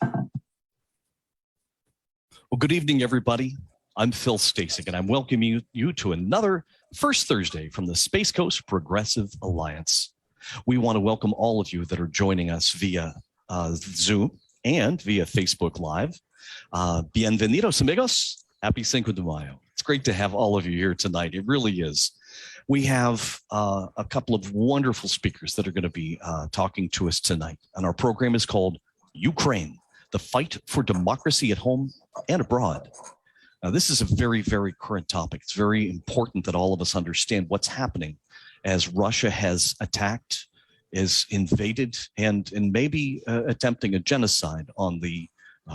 Well, good evening, everybody. I'm Phil Stasek, and I'm welcoming you to another First Thursday from the Space Coast Progressive Alliance. We want to welcome all of you that are joining us via Zoom and via Facebook Live. Bienvenidos, amigos. Happy Cinco de Mayo. It's great to have all of you here tonight. It really is. We have a couple of wonderful speakers that are going to be talking to us tonight. And our program is called Ukraine, the fight for democracy at home and abroad. Now, this is a very, very current topic. It's very important that all of us understand what's happening as Russia has attacked, is invaded, and maybe attempting a genocide on the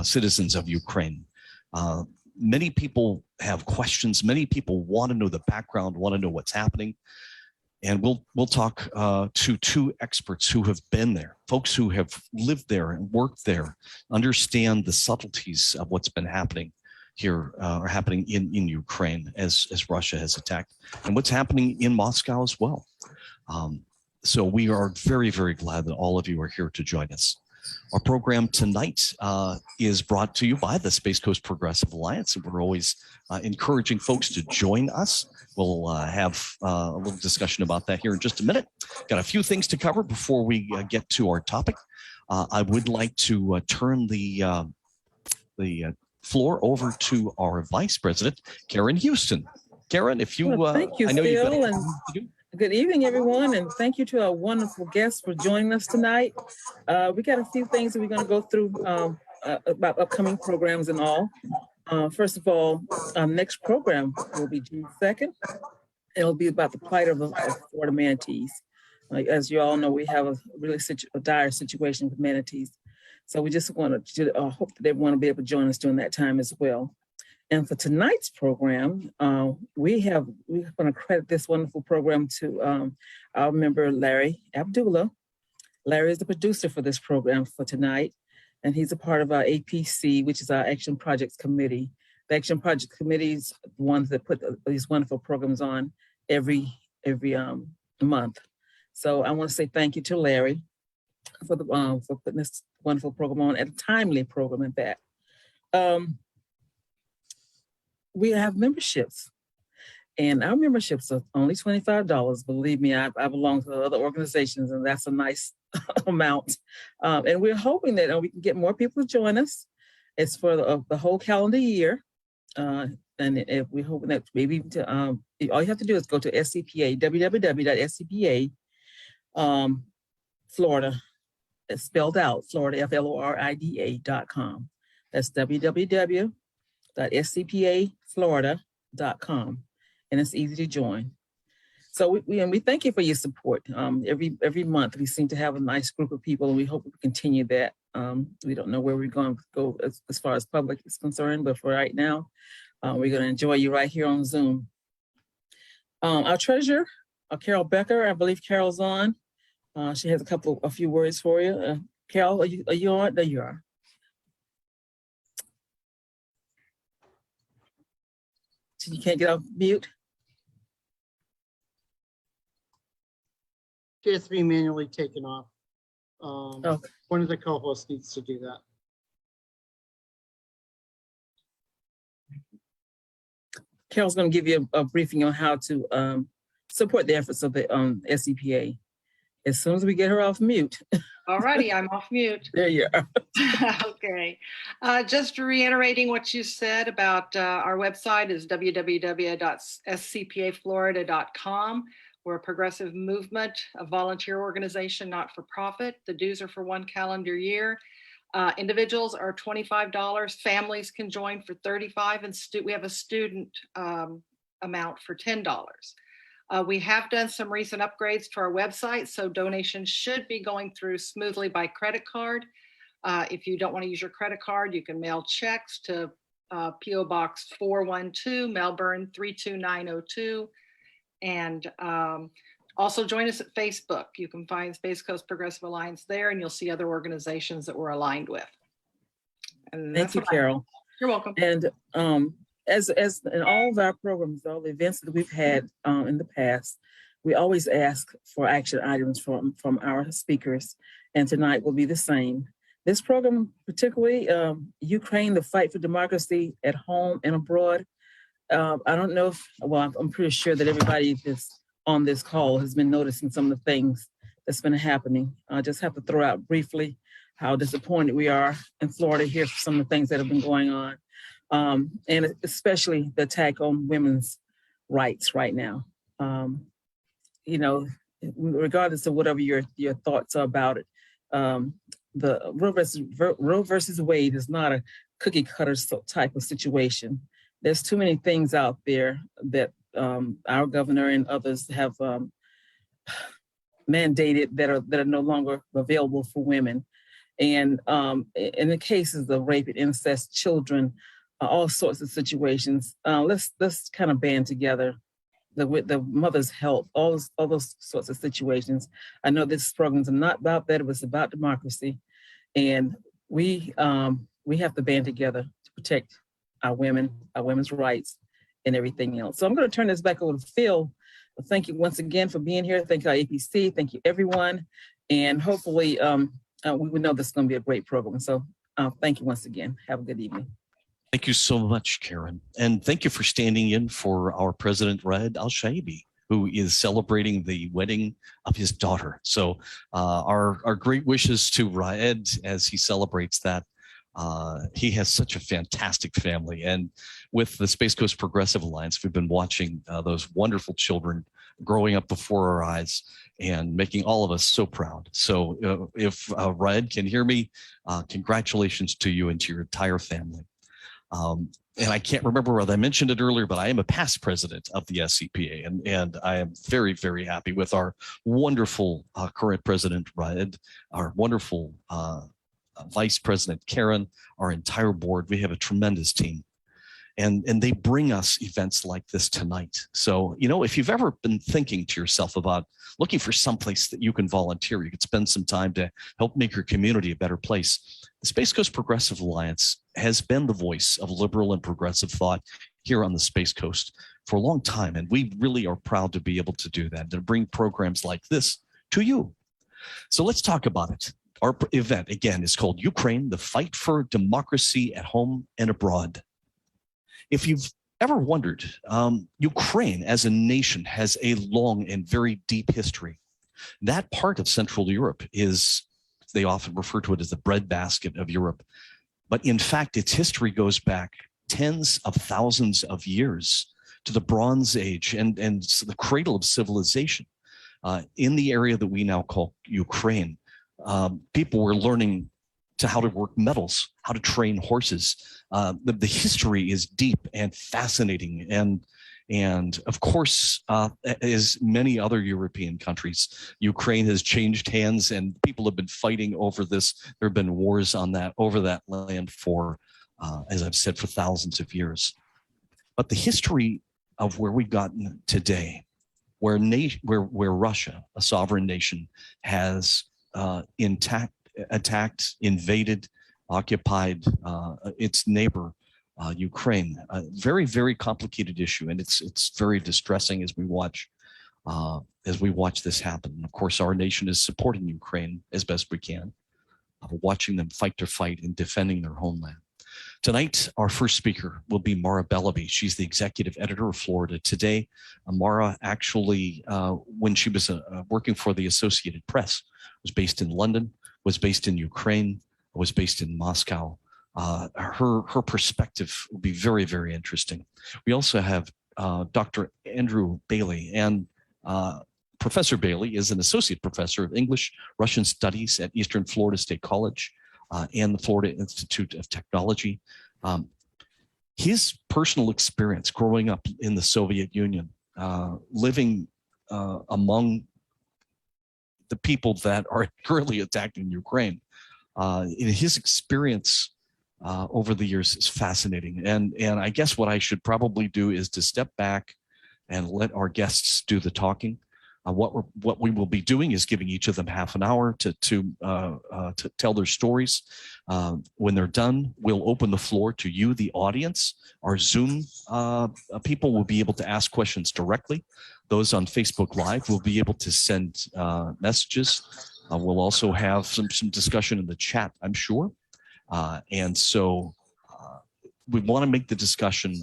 citizens of Ukraine. Many people have questions. Many people want to know the background, want to know what's happening. And we'll talk to two experts who have been there, folks who have lived there and worked there, understand the subtleties of what's been happening here or happening in Ukraine as Russia has attacked, and what's happening in Moscow as well. So we are very, very glad that all of you are here to join us. Our program tonight is brought to you by the Space Coast Progressive Alliance, and we're always encouraging folks to join us. We'll have a little discussion about that here in just a minute. Got a few things to cover before we get to our topic. I would like to turn the floor over to our Vice President, Karen Houston. Karen, if you, thank you, I know Phil, you've got and good evening, everyone, and thank you to our wonderful guests for joining us tonight. We got a few things that we're going to go through about upcoming programs and all. First of all, our next program will be June 2nd. It'll be about the plight of Florida manatees. As you all know, we have a really dire situation with manatees. So we just want to hope that everyone will be able to join us during that time as well. And for tonight's program, we're going to credit this wonderful program to our member, Larry Abdullah. Larry is the producer for this program for tonight, and he's a part of our APC, which is our Action Projects Committee. The Action Project Committee is the ones that put these wonderful programs on every month. So I want to say thank you to Larry for putting this wonderful program on, and a timely program at that. We have memberships, and our memberships are only $25. Believe me, I belong to other organizations, and that's a nice amount. And we're hoping that we can get more people to join us. It's for the whole calendar year. And if we're hoping that maybe all you have to do is go to SCPA, www.scpa, Florida, it's spelled out, Florida, FLORIDA.com. That's www.scpaflorida.com, and it's easy to join. So we thank you for your support. Every month we seem to have a nice group of people, and we hope we continue that. We don't know where we're going to go as far as public is concerned, but for right now, we're going to enjoy you right here on Zoom. Our treasurer, Carol Becker, I believe Carol's on. She has a few words for you. Carol, are you on? There you are. So you can't get off mute? It has to be manually taken off. Okay. One of the co-hosts needs to do that. Carol's going to give you a briefing on how to support the efforts of the SCPA as soon as we get her off mute. All righty, I'm off mute. There you are. Okay. Just reiterating what you said about our website is www.scpaflorida.com. We're a progressive movement, a volunteer organization, not for profit. The dues are for 1 calendar year. Individuals are $25. Families can join for $35, and we have a student amount for $10. We have done some recent upgrades to our website, so donations should be going through smoothly by credit card. If you don't want to use your credit card, you can mail checks to P.O. Box 412, Melbourne 32902. And also join us at Facebook. You can find Space Coast Progressive Alliance there, and you'll see other organizations that we're aligned with. And thank you, Carol. You're welcome. And as in all of our programs, all the events that we've had in the past, we always ask for action items from our speakers, and tonight will be the same. This program, particularly Ukraine, the fight for democracy at home and abroad. I don't know if, well, I'm pretty sure that everybody that's on this call has been noticing some of the things that's been happening. I just have to throw out briefly how disappointed we are in Florida here for some of the things that have been going on, and especially the attack on women's rights right now. You know, regardless of whatever your thoughts are about it, the Roe versus Wade is not a cookie cutter type of situation. There's too many things out there that our governor and others have mandated that are no longer available for women. And in the cases of rape and incest, children, all sorts of situations, let's kind of band together with the mother's health, all those sorts of situations. I know this programs are not about that; it was about democracy, and we have to band together to protect our women, our women's rights, and everything else. So I'm going to turn this back over to Phil. Thank you once again for being here. Thank you, APC. Thank you, everyone, and hopefully we know this is going to be a great program. So thank you once again. Have a good evening. Thank you so much, Karen. And thank you for standing in for our president, Raed Al-Shaibi, who is celebrating the wedding of his daughter. So our great wishes to Raed as he celebrates that. He has such a fantastic family. And with the Space Coast Progressive Alliance, we've been watching those wonderful children growing up before our eyes and making all of us so proud. So if Raed can hear me, congratulations to you and to your entire family. And I can't remember whether I mentioned it earlier, but I am a past president of the SCPA, and I am very, very happy with our wonderful current president, Raed, our wonderful Vice President Karen, our entire board. We have a tremendous team. And they bring us events like this tonight. So, you know, if you've ever been thinking to yourself about looking for someplace that you can volunteer, you could spend some time to help make your community a better place. The Space Coast Progressive Alliance has been the voice of liberal and progressive thought here on the Space Coast for a long time. And we really are proud to be able to do that, to bring programs like this to you. So let's talk about it. Our event, again, is called Ukraine, the Fight for Democracy at Home and Abroad. If you've ever wondered, Ukraine as a nation has a long and very deep history. That part of Central Europe is, they often refer to it as the breadbasket of Europe. But in fact, its history goes back tens of thousands of years to the Bronze Age and the cradle of civilization. In the area that we now call Ukraine, people were learning how to work metals, how to train horses. The history is deep and fascinating. And of course, as many other European countries, Ukraine has changed hands and people have been fighting over this. There have been wars over that land for, as I've said, for thousands of years. But the history of where we've gotten today, where Russia, a sovereign nation, has attacked, invaded, occupied its neighbor, Ukraine. A very, very complicated issue, and it's very distressing as we watch this happen. And of course, our nation is supporting Ukraine as best we can, watching them fight their fight in defending their homeland. Tonight, our first speaker will be Mara Bellaby. She's the executive editor of Florida Today. Mara actually, when she was working for the Associated Press, was based in London, was based in Ukraine, was based in Moscow. Her perspective will be very, very interesting. We also have Dr. Andrew Bailey, and Professor Bailey is an associate professor of English, Russian Studies at Eastern Florida State College and the Florida Institute of Technology. His personal experience growing up in the Soviet Union, living among the people that are currently attacking Ukraine, in his experience over the years is fascinating. And I guess what I should probably do is to step back and let our guests do the talking. What we will be doing is giving each of them half an hour to tell their stories. When they're done, we'll open the floor to you, the audience. Our Zoom people will be able to ask questions directly. Those on Facebook Live will be able to send messages We'll also have some discussion in the chat, I'm sure. And so we want to make the discussion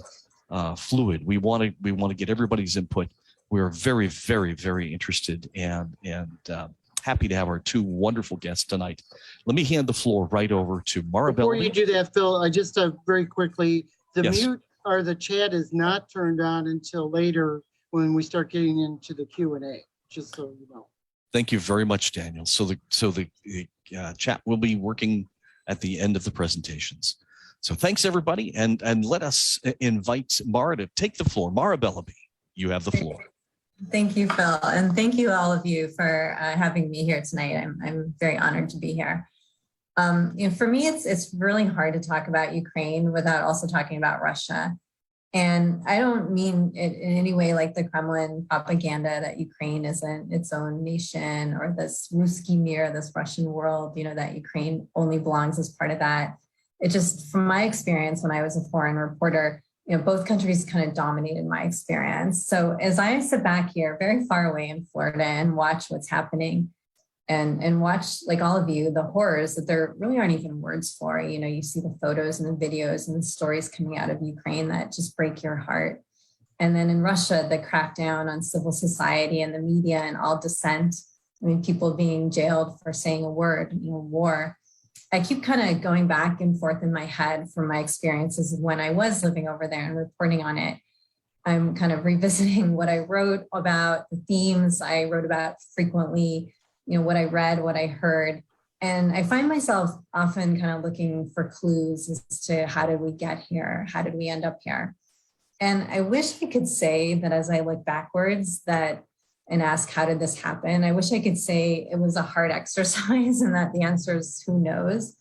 fluid. We want to get everybody's input. We're very, very, very interested and happy to have our two wonderful guests tonight. Let me hand the floor right over to Mara Before Bellamy. you do that, Phil, I just very quickly, the Yes. mute or the chat is not turned on until later when we start getting into the Q&A, just so you know. Thank you very much, Daniel. So the chat will be working at the end of the presentations. So thanks, everybody. And let us invite Mara to take the floor. Mara Bellamy, you have the floor. Thank you, Phil. And thank you all of you for having me here tonight. I'm very honored to be here. For me, it's really hard to talk about Ukraine without also talking about Russia. And I don't mean it in any way like the Kremlin propaganda that Ukraine isn't its own nation or this Ruski mir, this Russian world, that Ukraine only belongs as part of that. It just, from my experience when I was a foreign reporter, both countries kind of dominated my experience. So as I sit back here very far away in Florida and watch what's happening and watch, like all of you, the horrors that there really aren't even words for. You see the photos and the videos and the stories coming out of Ukraine that just break your heart. And then in Russia, the crackdown on civil society and the media and all dissent. People being jailed for saying a word, war. I keep kind of going back and forth in my head from my experiences of when I was living over there and reporting on it. I'm kind of revisiting what I wrote about, the themes I wrote about frequently, what I read, what I heard. And I find myself often kind of looking for clues as to how did we get here? How did we end up here? And I wish I could say that as I look backwards and ask, how did this happen? I wish I could say it was a hard exercise and that the answer is who knows.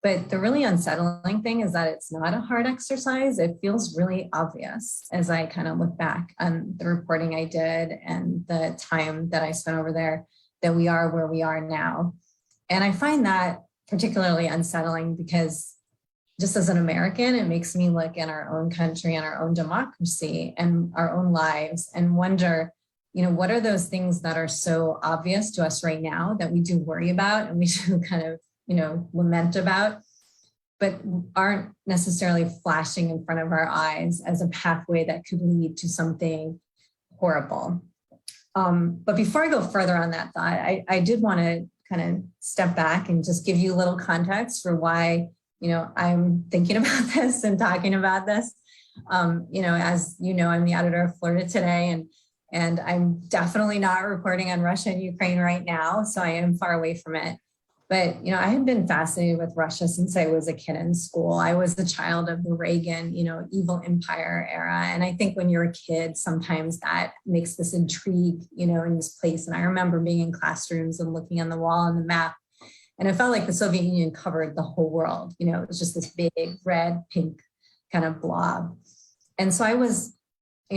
But the really unsettling thing is that it's not a hard exercise. It feels really obvious as I kind of look back on the reporting I did and the time that I spent over there, that we are where we are now. And I find that particularly unsettling because just as an American, it makes me look in our own country and our own democracy and our own lives and wonder, what are those things that are so obvious to us right now that we do worry about and we do kind of, lament about, but aren't necessarily flashing in front of our eyes as a pathway that could lead to something horrible. But before I go further on that thought, I did want to kind of step back and just give you a little context for why, I'm thinking about this and talking about this. As I'm the editor of Florida Today, and I'm definitely not reporting on Russia and Ukraine right now, so I am far away from it. But, I had been fascinated with Russia since I was a kid in school. I was the child of the Reagan, evil empire era. And I think when you're a kid, sometimes that makes this intrigue, in this place. And I remember being in classrooms and looking on the wall on the map. And it felt like the Soviet Union covered the whole world. It was just this big red, pink kind of blob. And so I was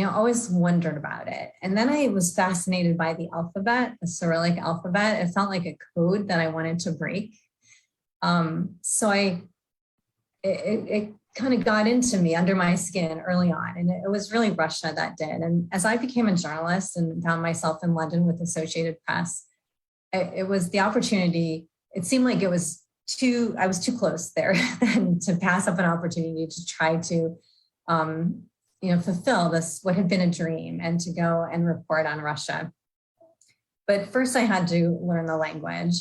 always wondered about it. And then I was fascinated by the alphabet, the Cyrillic alphabet. It felt like a code that I wanted to break. So it kind of got into me, under my skin early on. And it was really Russia that did. And as I became a journalist and found myself in London with Associated Press, it was the opportunity. It seemed like I was too close there then to pass up an opportunity to try to, fulfill this, what had been a dream, and to go and report on Russia. But first I had to learn the language.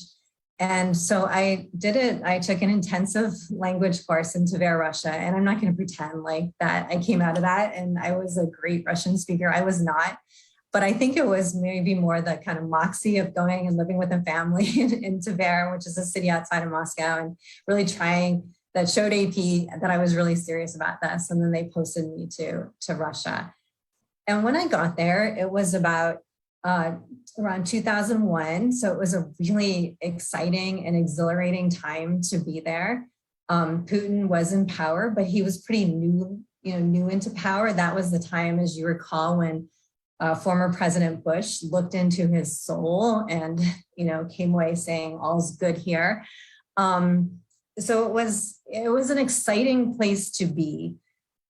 And so I did it. I took an intensive language course in Tver, Russia. And I'm not going to pretend like that I came out of that and I was a great Russian speaker. I was not. But I think it was maybe more the kind of moxie of going and living with a family in Tver, which is a city outside of Moscow, and really trying, that showed AP that I was really serious about this. And then they posted me to Russia. And when I got there, it was about around 2001. So it was a really exciting and exhilarating time to be there. Putin was in power, but he was pretty new into power. That was the time, as you recall, when former President Bush looked into his soul and, came away saying all's good here. So it was an exciting place to be.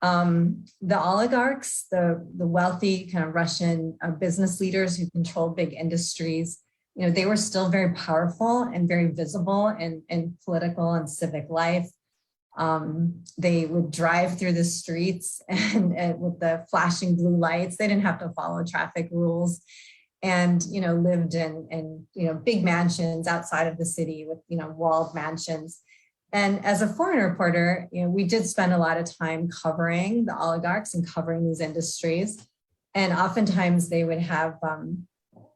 The oligarchs, the wealthy kind of Russian business leaders who controlled big industries, they were still very powerful and very visible in political and civic life. They would drive through the streets and with the flashing blue lights. They didn't have to follow traffic rules, and lived in big mansions outside of the city with walled mansions. And as a foreign reporter, we did spend a lot of time covering the oligarchs and covering these industries. And oftentimes they would have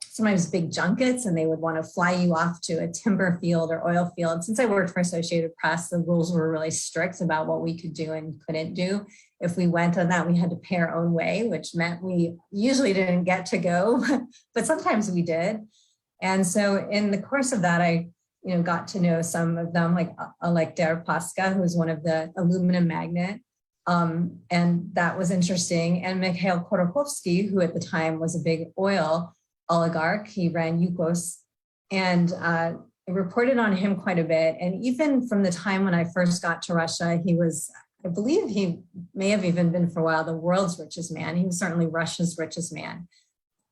sometimes big junkets, and they would want to fly you off to a timber field or oil field. Since I worked for Associated Press, the rules were really strict about what we could do and couldn't do. If we went on that, we had to pay our own way, which meant we usually didn't get to go, but sometimes we did. And so in the course of that, I got to know some of them, like Deripaska, who was one of the aluminum magnate. And that was interesting. And Mikhail Khodorkovsky, who at the time was a big oil oligarch, he ran Yukos, and I reported on him quite a bit. And even from the time when I first got to Russia, he was, I believe he may have even been for a while the world's richest man. He was certainly Russia's richest man.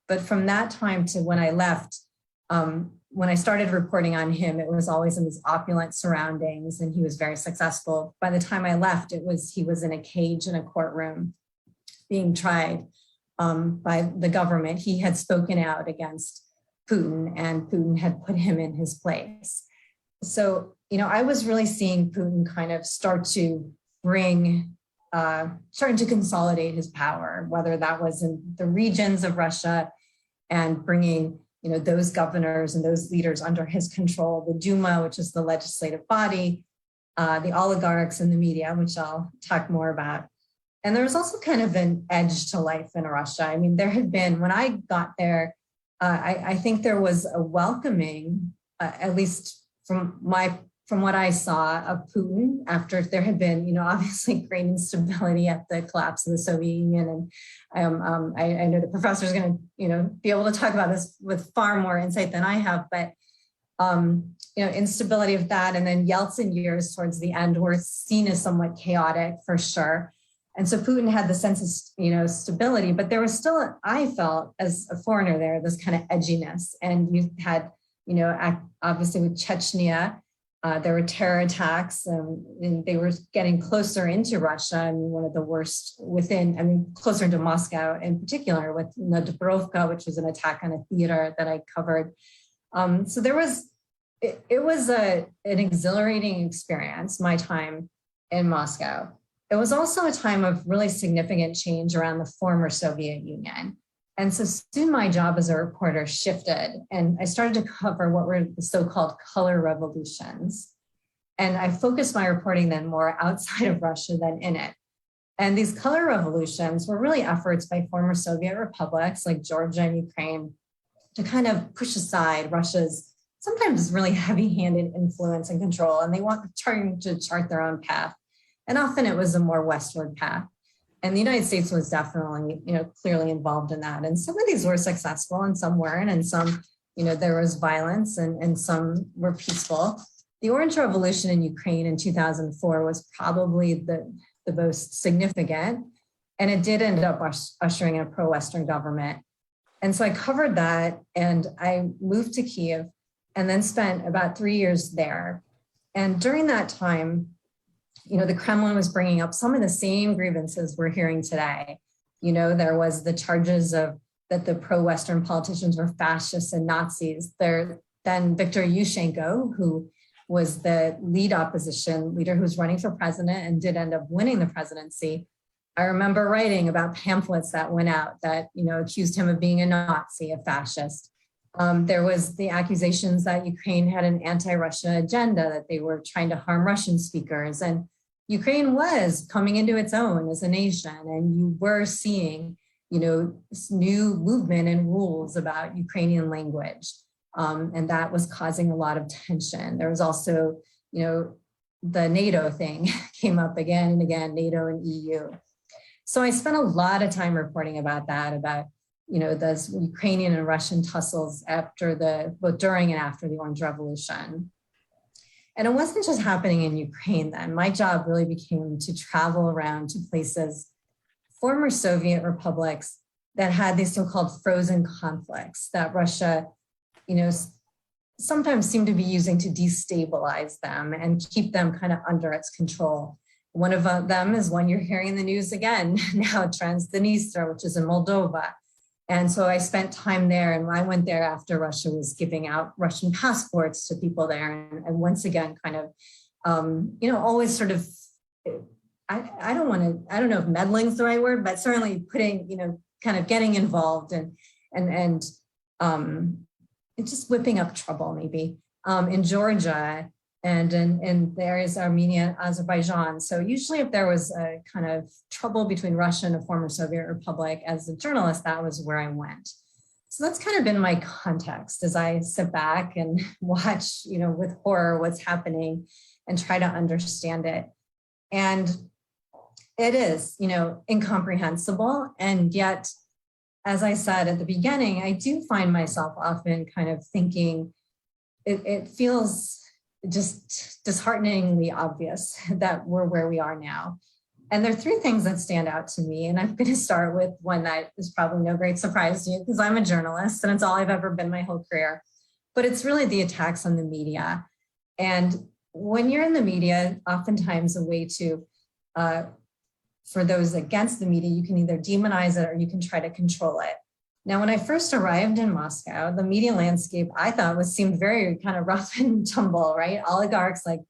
But from that time to when I left, when I started reporting on him, it was always in these opulent surroundings, and he was very successful. By the time I left, he was in a cage in a courtroom being tried by the government. He had spoken out against Putin, and Putin had put him in his place. So, I was really seeing Putin kind of start to starting to consolidate his power, whether that was in the regions of Russia and bringing those governors and those leaders under his control, the Duma, which is the legislative body, the oligarchs and the media, which I'll talk more about. And there was also kind of an edge to life in Russia. I mean, there had been, when I got there, I think there was a welcoming, at least from what I saw, of Putin after there had been, obviously great instability at the collapse of the Soviet Union. And I know the professor is going to, be able to talk about this with far more insight than I have, but, instability of that. And then Yeltsin years towards the end were seen as somewhat chaotic for sure. And so Putin had the sense of, stability, but there was still, I felt as a foreigner there, this kind of edginess. And you had, obviously with Chechnya, there were terror attacks, and they were getting closer into Russia, and one of the worst closer into Moscow in particular, with the Dubrovka, which was an attack on a theater that I covered. So it was an exhilarating experience, my time in Moscow. It was also a time of really significant change around the former Soviet Union. And so soon my job as a reporter shifted, and I started to cover what were the so-called color revolutions. And I focused my reporting then more outside of Russia than in it. And these color revolutions were really efforts by former Soviet republics like Georgia and Ukraine to kind of push aside Russia's sometimes really heavy-handed influence and control, and they trying to chart their own path. And often it was a more westward path. And the United States was definitely, clearly involved in that. And some of these were successful and some weren't. And some, there was violence and some were peaceful. The Orange Revolution in Ukraine in 2004 was probably the most significant. And it did end up ushering in a pro-Western government. And so I covered that, and I moved to Kyiv and then spent about 3 years there. And during that time, the Kremlin was bringing up some of the same grievances we're hearing today. There was the charges that the pro-Western politicians were fascists and Nazis. Then Viktor Yushchenko, who was the lead opposition leader who was running for president and did end up winning the presidency. I remember writing about pamphlets that went out that, accused him of being a Nazi, a fascist. There was the accusations that Ukraine had an anti-Russia agenda, that they were trying to harm Russian speakers. And Ukraine was coming into its own as a nation, and you were seeing, this new movement and rules about Ukrainian language. And that was causing a lot of tension. There was also, the NATO thing came up again and again, NATO and EU. So I spent a lot of time reporting about that, about, those Ukrainian and Russian tussles both during and after the Orange Revolution. And it wasn't just happening in Ukraine then. My job really became to travel around to places, former Soviet republics that had these so-called frozen conflicts that Russia, sometimes seemed to be using to destabilize them and keep them kind of under its control. One of them is one you're hearing in the news again now, Transnistria, which is in Moldova. And so I spent time there, and I went there after Russia was giving out Russian passports to people there. And once again, kind of, always sort of, I don't know if meddling is the right word, but certainly putting, kind of getting involved and just whipping up trouble maybe in Georgia and in the areas of Armenia and Azerbaijan. So usually if there was a kind of trouble between Russia and a former Soviet republic, as a journalist, that was where I went. So that's kind of been my context as I sit back and watch, with horror what's happening and try to understand it. And it is, incomprehensible. And yet, as I said at the beginning, I do find myself often kind of thinking it feels just dishearteningly obvious that we're where we are now. And there are three things that stand out to me. And I'm going to start with one that is probably no great surprise to you because I'm a journalist and it's all I've ever been my whole career. But it's really the attacks on the media. And when you're in the media, oftentimes a way to, for those against the media, you can either demonize it or you can try to control it. Now, when I first arrived in Moscow, the media landscape I thought seemed very kind of rough and tumble, right? Oligarchs like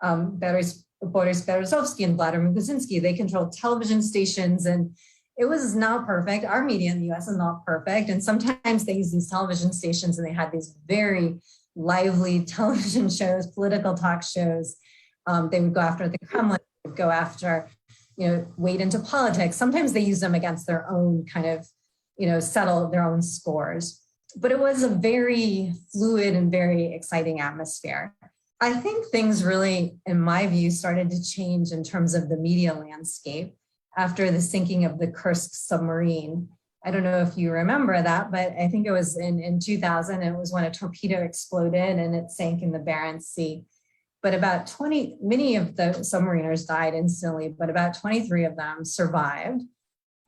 Boris Berezovsky and Vladimir Brzezinski, they controlled television stations, and it was not perfect. Our media in the US is not perfect. And sometimes they use these television stations and they had these very lively television shows, political talk shows. They would go after the Kremlin, would go after, wade into politics. Sometimes they use them against their own kind of, settle their own scores. But it was a very fluid and very exciting atmosphere. I think things really, in my view, started to change in terms of the media landscape after the sinking of the Kursk submarine. I don't know if you remember that, but I think it was in 2000. It was when a torpedo exploded and it sank in the Barents Sea. But many of the submariners died instantly, but about 23 of them survived.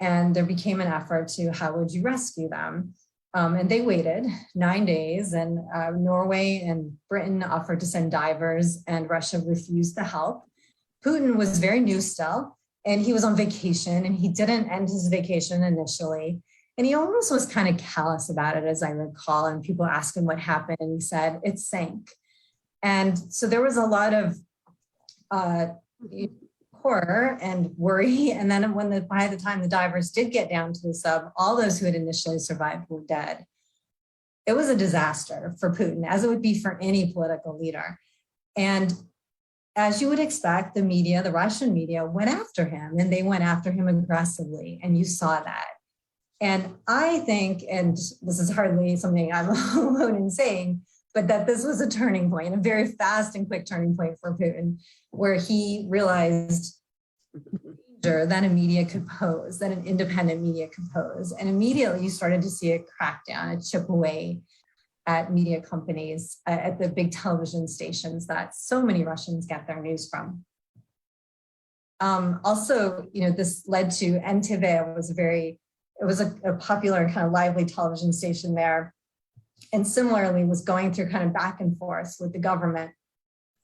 And there became an effort to how would you rescue them? And they waited 9 days, and Norway and Britain offered to send divers, and Russia refused to help. Putin was very new still, and he was on vacation, and he didn't end his vacation initially. And he almost was kind of callous about it, as I recall, and people asked him what happened, and he said, it sank. And so there was a lot of horror and worry. And then by the time the divers did get down to the sub, all those who had initially survived were dead. It was a disaster for Putin, as it would be for any political leader. And as you would expect, the media, the Russian media, went after him, and they went after him aggressively. And you saw that. And I think, and this is hardly something I'm alone in saying, but that this was a turning point, a very fast and quick turning point for Putin, where he realized danger that a media could pose, that an independent media could pose. And immediately you started to see a crackdown, a chip away at media companies, at the big television stations that so many Russians get their news from. Also, this led to NTV was a popular kind of lively television station there. And similarly was going through kind of back and forth with the government,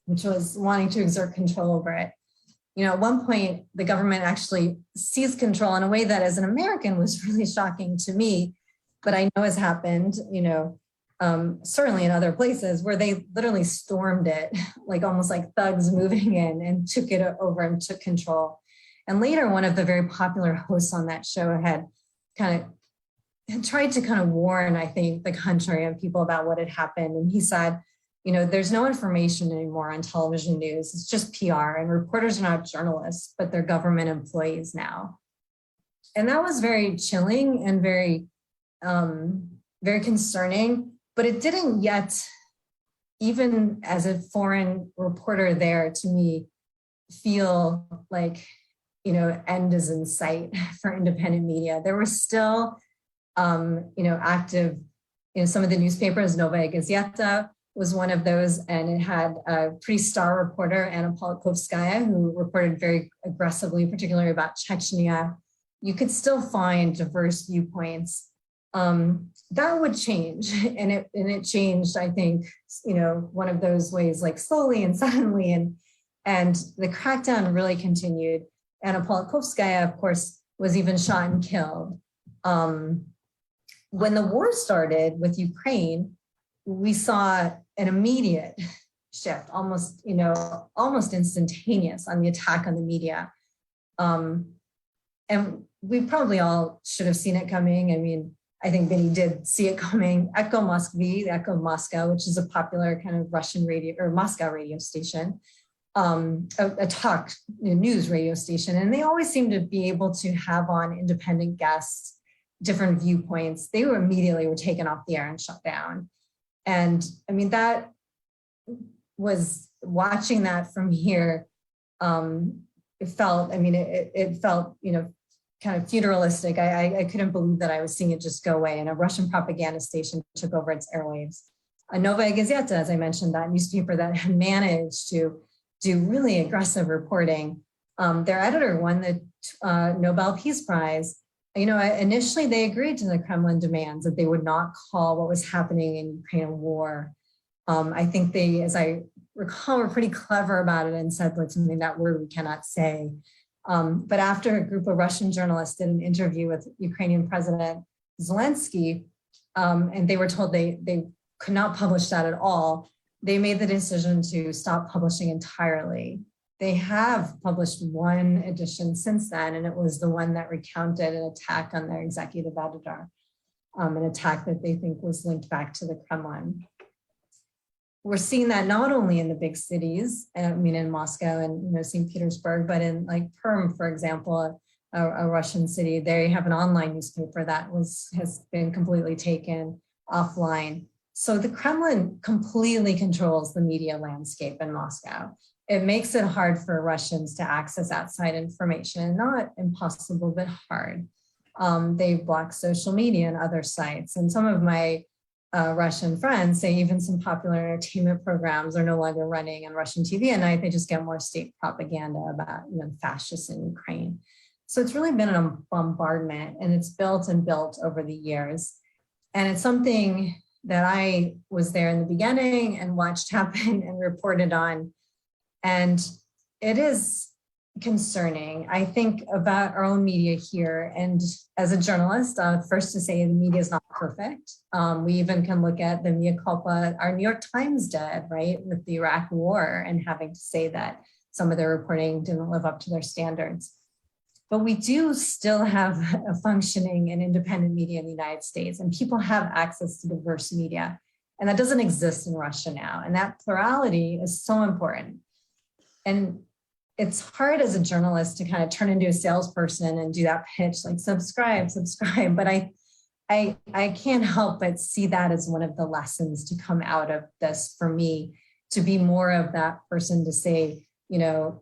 which was wanting to exert control over it. At one point, the government actually seized control in a way that as an American was really shocking to me, but I know has happened, certainly in other places where they literally stormed it, like almost like thugs moving in and took it over and took control. And later, one of the very popular hosts on that show had tried to kind of warn, I think, the country and people about what had happened. And he said, there's no information anymore on television news. It's just PR, and reporters are not journalists, but they're government employees now. And that was very chilling and very, very concerning, but it didn't yet, even as a foreign reporter there, to me, feel like, end is in sight for independent media. There were still active, some of the newspapers, Novaya Gazeta was one of those, and it had a pretty star reporter, Anna Politkovskaya, who reported very aggressively, particularly about Chechnya. You could still find diverse viewpoints. that would change. And it changed, I think, one of those ways, like slowly and suddenly, and the crackdown really continued. Anna Politkovskaya, of course, was even shot and killed. When the war started with Ukraine, we saw an immediate shift, almost instantaneous on the attack on the media. And we probably all should have seen it coming. I mean, I think Vinny did see it coming. Echo Moskvy, the Echo of Moscow, which is a popular kind of Russian radio or Moscow radio station, a talk news radio station. And they always seem to be able to have on independent guests, different viewpoints. They were taken off the air and shut down. And I mean, that was watching that from here. It felt, kind of futuralistic. I couldn't believe that I was seeing it just go away, and a Russian propaganda station took over its airwaves. Novaya Gazeta, as I mentioned, that newspaper that had managed to do really aggressive reporting. Their editor won the Nobel Peace Prize. Initially they agreed to the Kremlin demands that they would not call what was happening in Ukraine a war. I think they, as I recall, were pretty clever about it and said, like, something that word we cannot say. But after a group of Russian journalists did an interview with Ukrainian President Zelensky, and they were told they could not publish that at all, they made the decision to stop publishing entirely. They have published one edition since then, and it was the one that recounted an attack on their executive editor, an attack that they think was linked back to the Kremlin. We're seeing that not only in the big cities, in Moscow and St. Petersburg, but in like Perm, for example, a Russian city. They have an online newspaper that has been completely taken offline. So the Kremlin completely controls the media landscape in Moscow. It makes it hard for Russians to access outside information, not impossible, but hard. They block social media and other sites. And some of my Russian friends say even some popular entertainment programs are no longer running on Russian TV at night. They just get more state propaganda about fascists in Ukraine. So it's really been a bombardment, and it's built and built over the years. And it's something that I was there in the beginning and watched happen and reported on. And it is concerning. I think about our own media here. And as a journalist, first to say the media is not perfect. We even can look at the mea culpa our New York Times did, right, with the Iraq war, and having to say that some of their reporting didn't live up to their standards. But we do still have a functioning and independent media in the United States, and people have access to diverse media. And that doesn't exist in Russia now. And that plurality is so important. And it's hard as a journalist to kind of turn into a salesperson and do that pitch, like subscribe. But I can't help but see that as one of the lessons to come out of this for me, to be more of that person to say,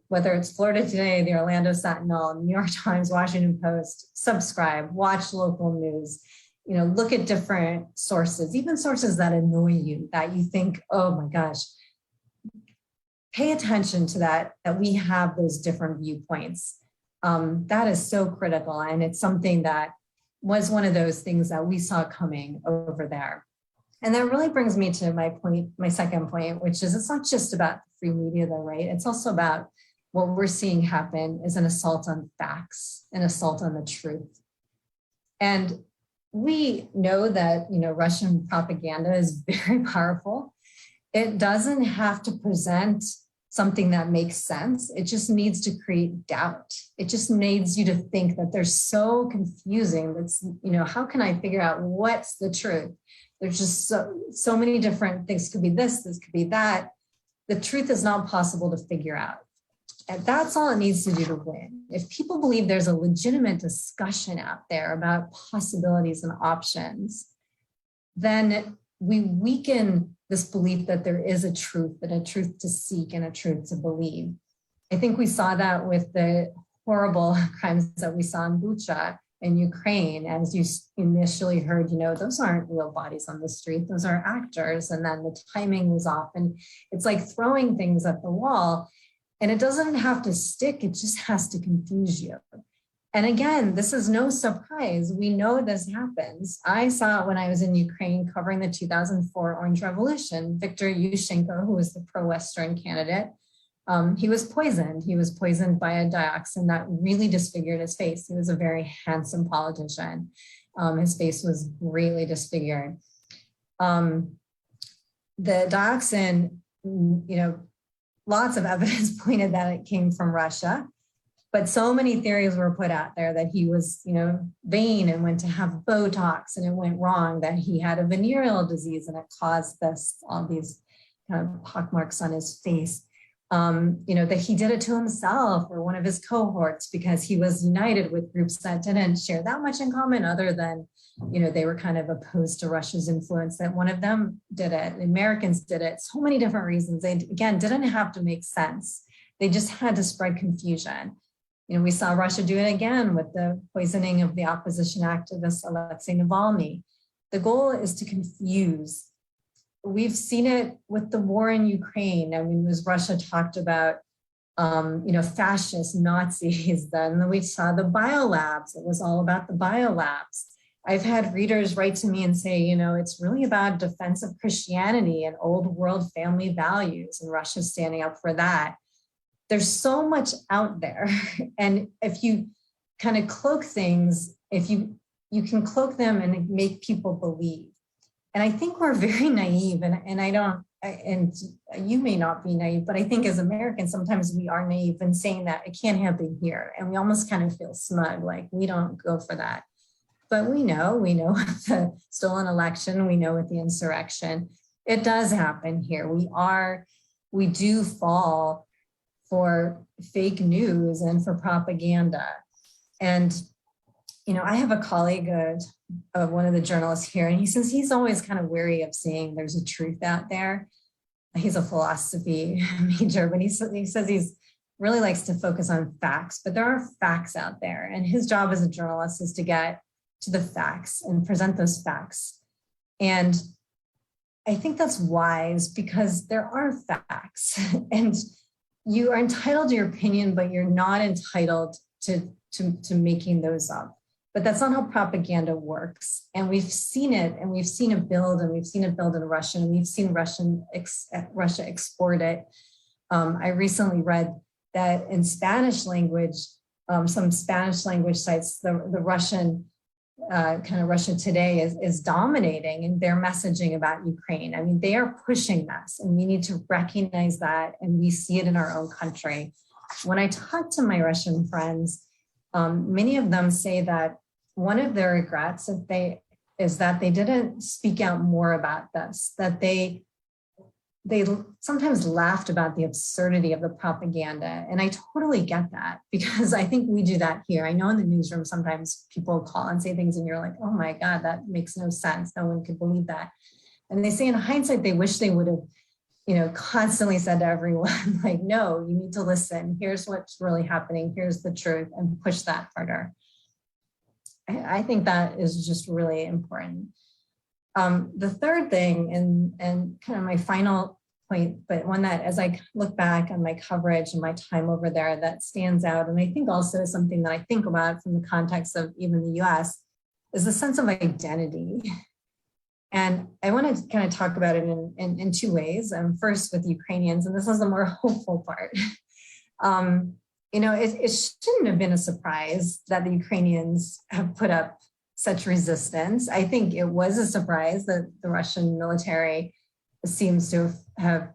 whether it's Florida Today, the Orlando Sentinel, New York Times, Washington Post, subscribe, watch local news, look at different sources, even sources that annoy you, that you think, oh my gosh, pay attention to that we have those different viewpoints. That is so critical. And it's something that was one of those things that we saw coming over there. And that really brings me to my second point, which is it's not just about free media though, right? It's also about what we're seeing happen is an assault on facts, an assault on the truth. And we know that, Russian propaganda is very powerful. It doesn't have to present something that makes sense. It just needs to create doubt. It just needs you to think that they're so confusing. That's, how can I figure out what's the truth? There's just so many different things. Could be this could be that. The truth is not possible to figure out. And that's all it needs to do to win. If people believe there's a legitimate discussion out there about possibilities and options, then we weaken this belief that there is a truth, and a truth to seek and a truth to believe. I think we saw that with the horrible crimes that we saw in Bucha in Ukraine. As you initially heard, those aren't real bodies on the street, those are actors. And then the timing was off. And it's like throwing things at the wall. And it doesn't have to stick, it just has to confuse you. And again, this is no surprise. We know this happens. I saw it when I was in Ukraine covering the 2004 Orange Revolution. Viktor Yushchenko, who was the pro-Western candidate, he was poisoned. He was poisoned by a dioxin that really disfigured his face. He was a very handsome politician. His face was greatly disfigured. The dioxin, lots of evidence pointed that it came from Russia. But so many theories were put out there that he was, vain and went to have Botox and it went wrong, that he had a venereal disease and it caused all these kind of pockmarks on his face. That he did it to himself or one of his cohorts because he was united with groups that didn't share that much in common other than, they were kind of opposed to Russia's influence, that one of them did it, the Americans did it, so many different reasons. They, again, didn't have to make sense. They just had to spread confusion. We saw Russia do it again with the poisoning of the opposition activist Alexei Navalny. The goal is to confuse. We've seen it with the war in Ukraine. I mean, as Russia talked about, fascist Nazis, then we saw the biolabs. It was all about the biolabs. I've had readers write to me and say, it's really about defense of Christianity and old world family values, and Russia's standing up for that. There's so much out there. And if you kind of cloak things, if you can cloak them and make people believe. And I think we're very naive, and you may not be naive, but I think as Americans, sometimes we are naive in saying that it can't happen here. And we almost kind of feel smug, like we don't go for that. But we know with the stolen election, we know with the insurrection, it does happen here. We do fall for fake news and for propaganda. And, I have a colleague of one of the journalists here, and he says he's always kind of wary of saying there's a truth out there. He's a philosophy major, but he says he's really likes to focus on facts, but there are facts out there. And his job as a journalist is to get to the facts and present those facts. And I think that's wise because there are facts and you are entitled to your opinion, but you're not entitled to making those up. But that's not how propaganda works. And we've seen it, and we've seen it build, and we've seen it build in Russian, and we've seen Russia export it. I recently read that in Spanish language, some Spanish language sites, the Russian, kind of Russia Today is dominating in their messaging about Ukraine. I mean, they are pushing this, and we need to recognize that, and we see it in our own country. When I talk to my Russian friends, many of them say that one of their regrets is that they didn't speak out more about this, that they sometimes laughed about the absurdity of the propaganda. And I totally get that because I think we do that here. I know in the newsroom, sometimes people call and say things and you're like, oh my God, that makes no sense. No one could believe that. And they say in hindsight, they wish they would have, constantly said to everyone, like, no, you need to listen. Here's what's really happening. Here's the truth, and push that harder. I think that is just really important. The third thing, and kind of my final point, but one that as I look back on my coverage and my time over there, that stands out, and I think also something that I think about from the context of even the US, is the sense of identity. And I want to kind of talk about it in two ways. First with Ukrainians, and this is the more hopeful part. It shouldn't have been a surprise that the Ukrainians have put up such resistance. I think it was a surprise that the Russian military seems to have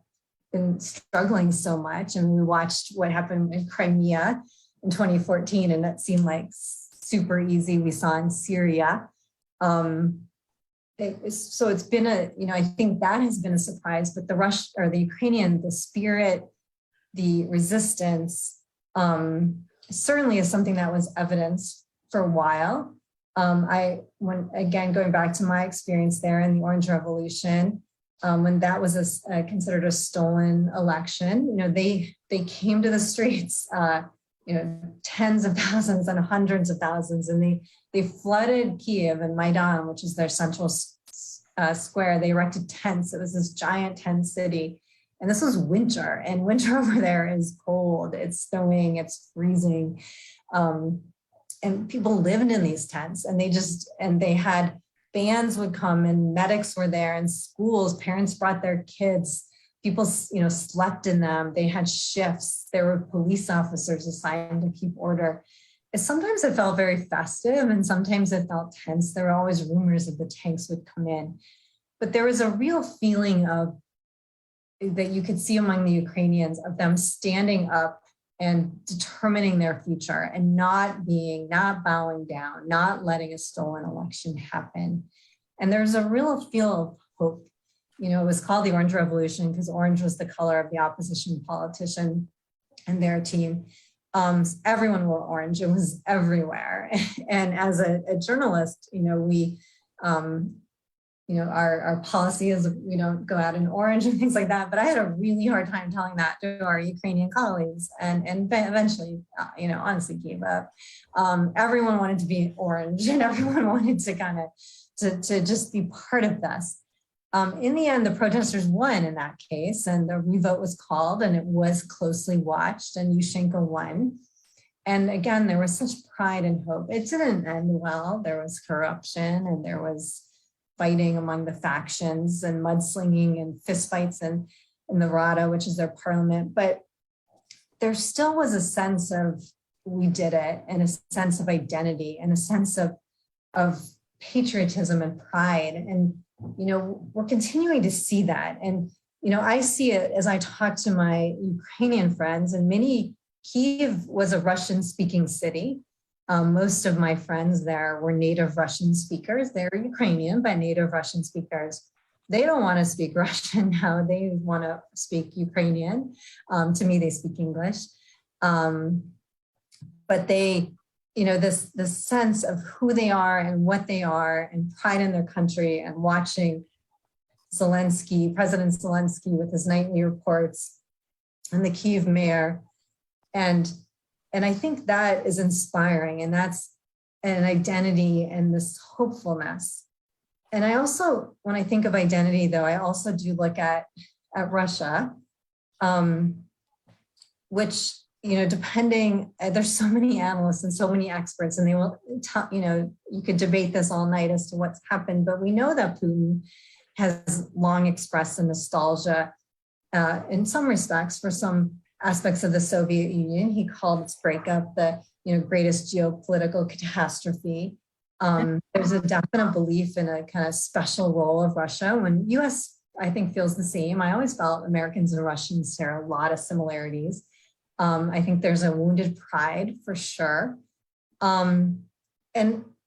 been struggling so much. And we watched what happened in Crimea in 2014, and that seemed like super easy. We saw in Syria. So it's been I think that has been a surprise, but the Ukrainian, the spirit, the resistance, certainly is something that was evidenced for a while. Again, going back to my experience there in the Orange Revolution, when that was considered a stolen election, they came to the streets, tens of thousands and hundreds of thousands, and they flooded Kiev and Maidan, which is their central square. They erected tents. It was this giant tent city. And this was winter, and winter over there is cold. It's snowing, it's freezing. and people lived in these tents, and they had bands would come, and medics were there, and schools, parents brought their kids, people, slept in them. They had shifts. There were police officers assigned to keep order. And sometimes it felt very festive, and sometimes it felt tense. There were always rumors that the tanks would come in, but there was a real feeling of that you could see among the Ukrainians of them standing up and determining their future and not bowing down, not letting a stolen election happen. And there's a real feel of hope. It was called the Orange Revolution because orange was the color of the opposition politician and their team. Everyone wore orange. It was everywhere. And as a journalist, we, our policy is we don't go out in orange and things like that. But I had a really hard time telling that to our Ukrainian colleagues, and eventually, honestly gave up. Everyone wanted to be orange, and everyone wanted to kind of to just be part of this. In the end, the protesters won in that case, and the revote was called, and it was closely watched, and Yushchenko won. And again, there was such pride and hope. It didn't end well. There was corruption, and there was fighting among the factions, and mudslinging and fistfights in the Rada, which is their parliament. But there still was a sense of we did it, and a sense of identity, and a sense of patriotism and pride. And we're continuing to see that. And, I see it as I talk to my Ukrainian friends, and Kyiv was a Russian-speaking city. Most of my friends there were native Russian speakers. They're Ukrainian, but native Russian speakers. They don't want to speak Russian now. They want to speak Ukrainian. To me, they speak English. But they, this sense of who they are and what they are, and pride in their country, and watching President Zelensky with his nightly reports, and the Kyiv mayor. And I think that is inspiring, and that's an identity and this hopefulness. And I also, when I think of identity, though, I also do look at Russia, which, there's so many analysts and so many experts, and they will, you could debate this all night as to what's happened, but we know that Putin has long expressed a nostalgia in some respects for some aspects of the Soviet Union. He called its breakup the greatest geopolitical catastrophe. There's a definite belief in a kind of special role of Russia, when US, I think, feels the same. I always felt Americans and Russians share a lot of similarities. I think there's a wounded pride for sure. And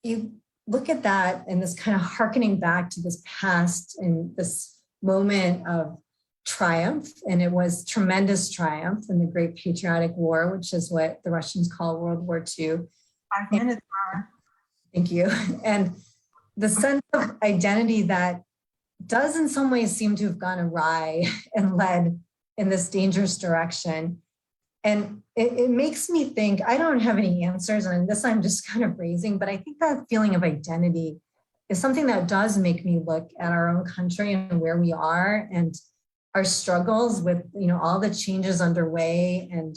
you look at that, and this kind of hearkening back to this past, and this moment of triumph, and it was tremendous triumph in the Great Patriotic War, which is what the Russians call World War II. Thank you. And the sense of identity that does in some ways seem to have gone awry and led in this dangerous direction. And it makes me think, I don't have any answers, and this I'm just kind of raising, but I think that feeling of identity is something that does make me look at our own country and where we are, and our struggles with, all the changes underway, and,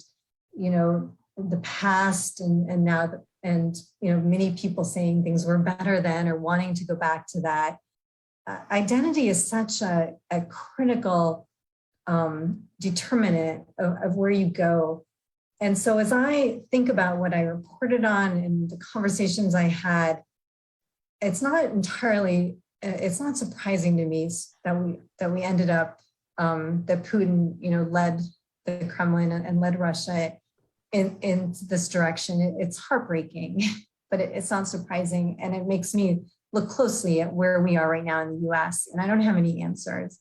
the past, and now, and, many people saying things were better then, or wanting to go back to that. Identity is such a critical determinant of where you go. And so as I think about what I reported on and the conversations I had, it's not surprising to me that we ended up, that Putin, led the Kremlin and led Russia in this direction. It's heartbreaking, but it's not surprising. And it makes me look closely at where we are right now in the US. And I don't have any answers,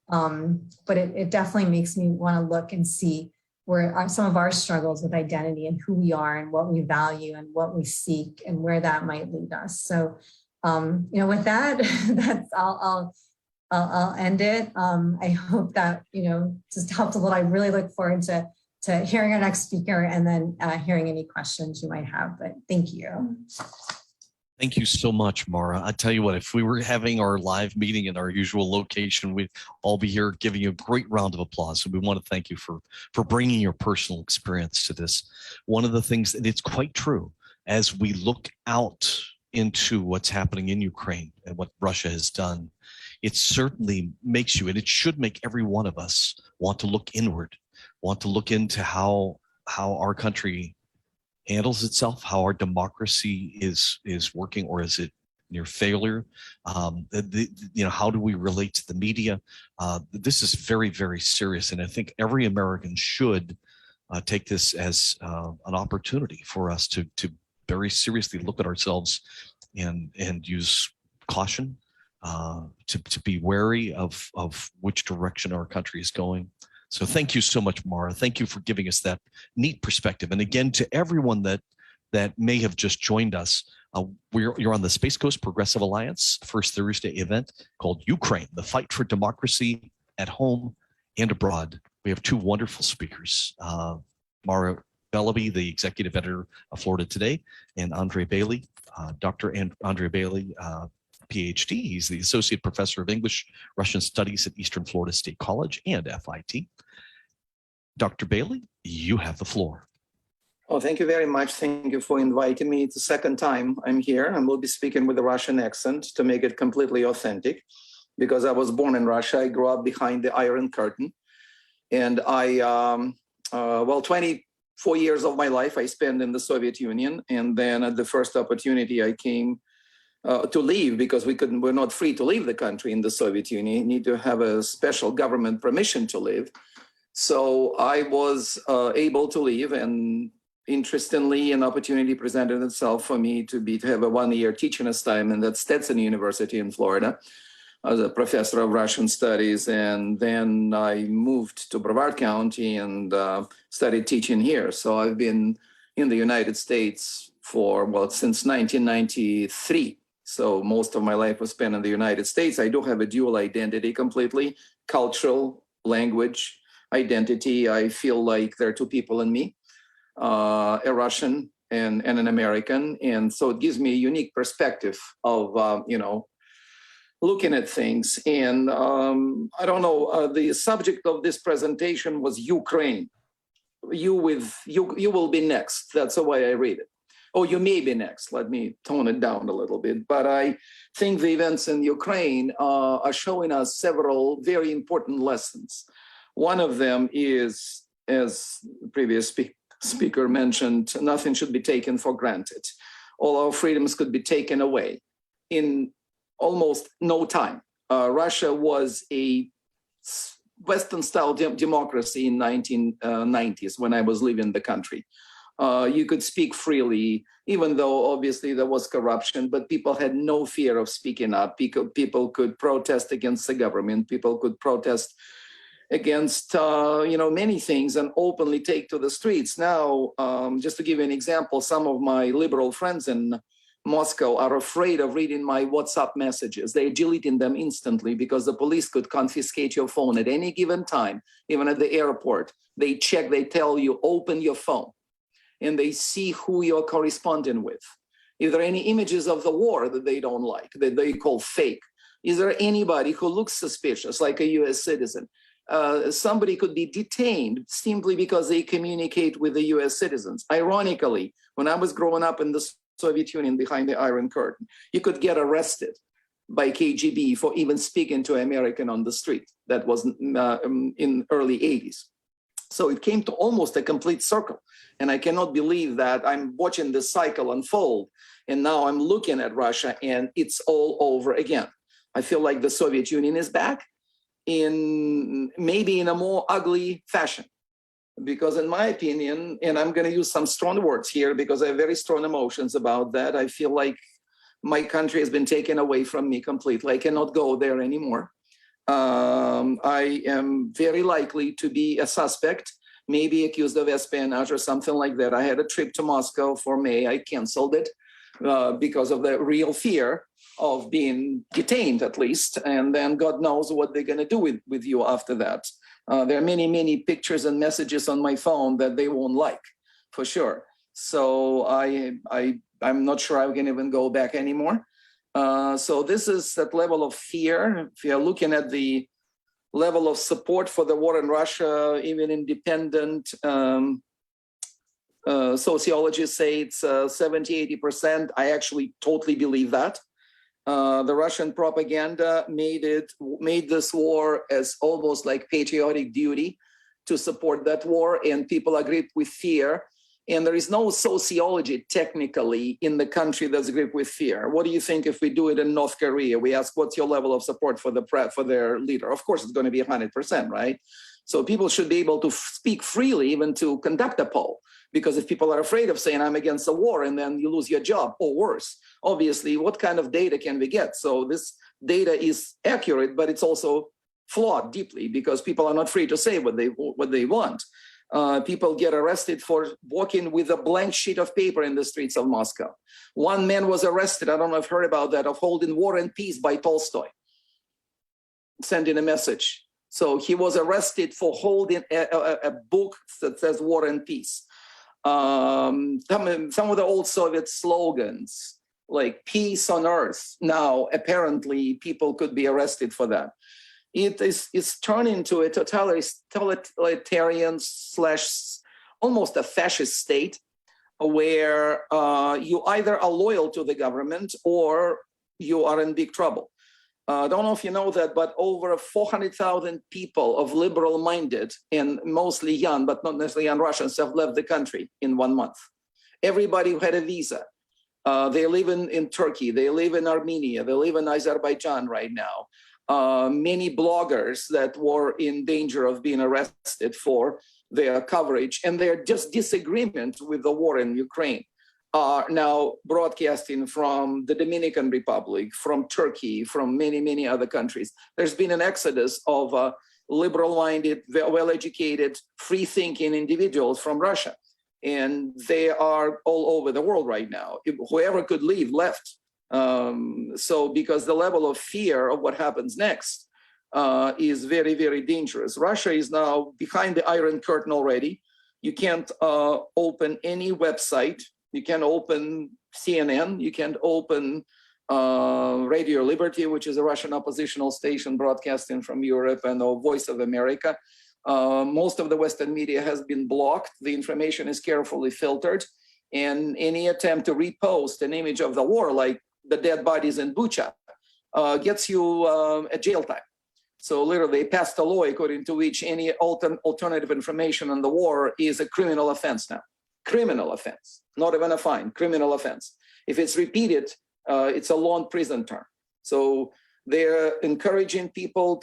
but it definitely makes me want to look and see where are some of our struggles with identity, and who we are, and what we value, and what we seek, and where that might lead us. So, with that, I'll end it. I hope that, just helped a little. I really look forward to hearing our next speaker, and then hearing any questions you might have, but thank you. Thank you so much, Mara. I tell you what, if we were having our live meeting in our usual location, we'd all be here giving you a great round of applause. So we want to thank you for bringing your personal experience to this. One of the things, and it's quite true, as we look out into what's happening in Ukraine and what Russia has done, it certainly makes you, and it should make every one of us want to look inward, want to look into how our country handles itself, how our democracy is working, or is it near failure? How do we relate to the media? This is very, very serious, and I think every American should take this as an opportunity for us to very seriously look at ourselves and use caution, to be wary of which direction our country is going. So thank you so much, Mara. Thank you for giving us that neat perspective. And again, to everyone that may have just joined us, you're on the Space Coast Progressive Alliance First Thursday event called Youkraine, the fight for democracy at home and abroad. We have two wonderful speakers, Mara Bellaby, the executive editor of Florida Today, and Andre Bailey, Dr. Andre Bailey, PhD. He's the associate professor of English Russian Studies at Eastern Florida State College and FIT. Dr. Bailey, you have the floor. Oh, thank you very much. Thank you for inviting me. It's the second time I'm here, and we'll be speaking with a Russian accent to make it completely authentic, because I was born in Russia. I grew up behind the Iron Curtain, and 24 years of my life I spent in the Soviet Union, and then at the first opportunity I came to leave, because we're not free to leave the country in the Soviet Union. You need to have a special government permission to leave. So I was able to leave, and interestingly, an opportunity presented itself for me to have a one-year teaching assignment at Stetson University in Florida as a professor of Russian studies. And then I moved to Brevard County and started teaching here. So I've been in the United States since 1993. So most of my life was spent in the United States. I do have a dual identity completely, cultural, language identity. I feel like there are two people in me, a Russian and an American. And so it gives me a unique perspective of, looking at things. And I don't know, the subject of this presentation was Ukraine. You will be next. That's the way I read it. Oh, you may be next. Let me tone it down a little bit. But I think the events in Ukraine are showing us several very important lessons. One of them is, as the previous speaker mentioned, nothing should be taken for granted. All our freedoms could be taken away in almost no time. Russia was a Western-style democracy in 1990s when I was leaving the country. You could speak freely, even though obviously there was corruption, but people had no fear of speaking up. People could protest against the government. People could protest against many things and openly take to the streets. Now, just to give you an example, some of my liberal friends in Moscow are afraid of reading my WhatsApp messages. They're deleting them instantly because the police could confiscate your phone at any given time, even at the airport. They check, they tell you, open your phone, and they see who you're corresponding with. If there are any images of the war that they don't like, that they call fake, is there anybody who looks suspicious, like a US citizen? Somebody could be detained simply because they communicate with the US citizens. Ironically, when I was growing up in the Soviet Union behind the Iron Curtain, you could get arrested by KGB for even speaking to an American on the street. That was in early 80s. So it came to almost a complete circle. And I cannot believe that I'm watching this cycle unfold. And now I'm looking at Russia and it's all over again. I feel like the Soviet Union is back, maybe in a more ugly fashion. Because in my opinion, and I'm going to use some strong words here because I have very strong emotions about that, I feel like my country has been taken away from me completely. I cannot go there anymore. I am very likely to be a suspect, maybe accused of espionage or something like that. I had a trip to Moscow for May. I canceled it because of the real fear of being detained, at least. And then God knows what they're going to do with you after that. There are many, many pictures and messages on my phone that they won't like, for sure. So I'm not sure I can even go back anymore. So this is that level of fear. If you're looking at the level of support for the war in Russia, even independent Sociologists say it's 70, 80%. I actually totally believe that. The Russian propaganda made this war as almost like patriotic duty to support that war, and people are gripped with fear. And there is no sociology technically in the country that's gripped with fear. What do you think if we do it in North Korea? We ask, what's your level of support for their leader? Of course, it's going to be 100%, right? So people should be able to speak freely, even to conduct a poll. Because if people are afraid of saying I'm against the war and then you lose your job or worse, obviously, what kind of data can we get? So this data is accurate, but it's also flawed deeply because people are not free to say what they want. People get arrested for walking with a blank sheet of paper in the streets of Moscow. One man was arrested, I don't know if you've heard about that, of holding War and Peace by Tolstoy, sending a message. So he was arrested for holding a book that says War and Peace. Some of the old Soviet slogans, like peace on earth, now apparently people could be arrested for that. It's turned into a totalitarian / almost a fascist state where you either are loyal to the government or you are in big trouble. I don't know if you know that, but over 400,000 people of liberal-minded and mostly young, but not necessarily young Russians have left the country in 1 month. Everybody who had a visa. They live in Turkey, they live in Armenia, they live in Azerbaijan right now. Many bloggers that were in danger of being arrested for their coverage and their just disagreement with the war in Ukraine are now broadcasting from the Dominican Republic, from Turkey, from many, many other countries. There's been an exodus of liberal-minded, well-educated, free-thinking individuals from Russia. And they are all over the world right now. Whoever could leave, left. So because the level of fear of what happens next is very, very dangerous. Russia is now behind the Iron Curtain already. You can't open any website. You can open CNN. You can't open Radio Liberty, which is a Russian oppositional station broadcasting from Europe, and the Voice of America. Most of the Western media has been blocked. The information is carefully filtered. And any attempt to repost an image of the war, like the dead bodies in Bucha, gets you a jail time. So literally they passed a law according to which any alternative information on the war is a criminal offense now. Criminal offense, not even a fine, criminal offense. If it's repeated, it's a long prison term. So they're encouraging people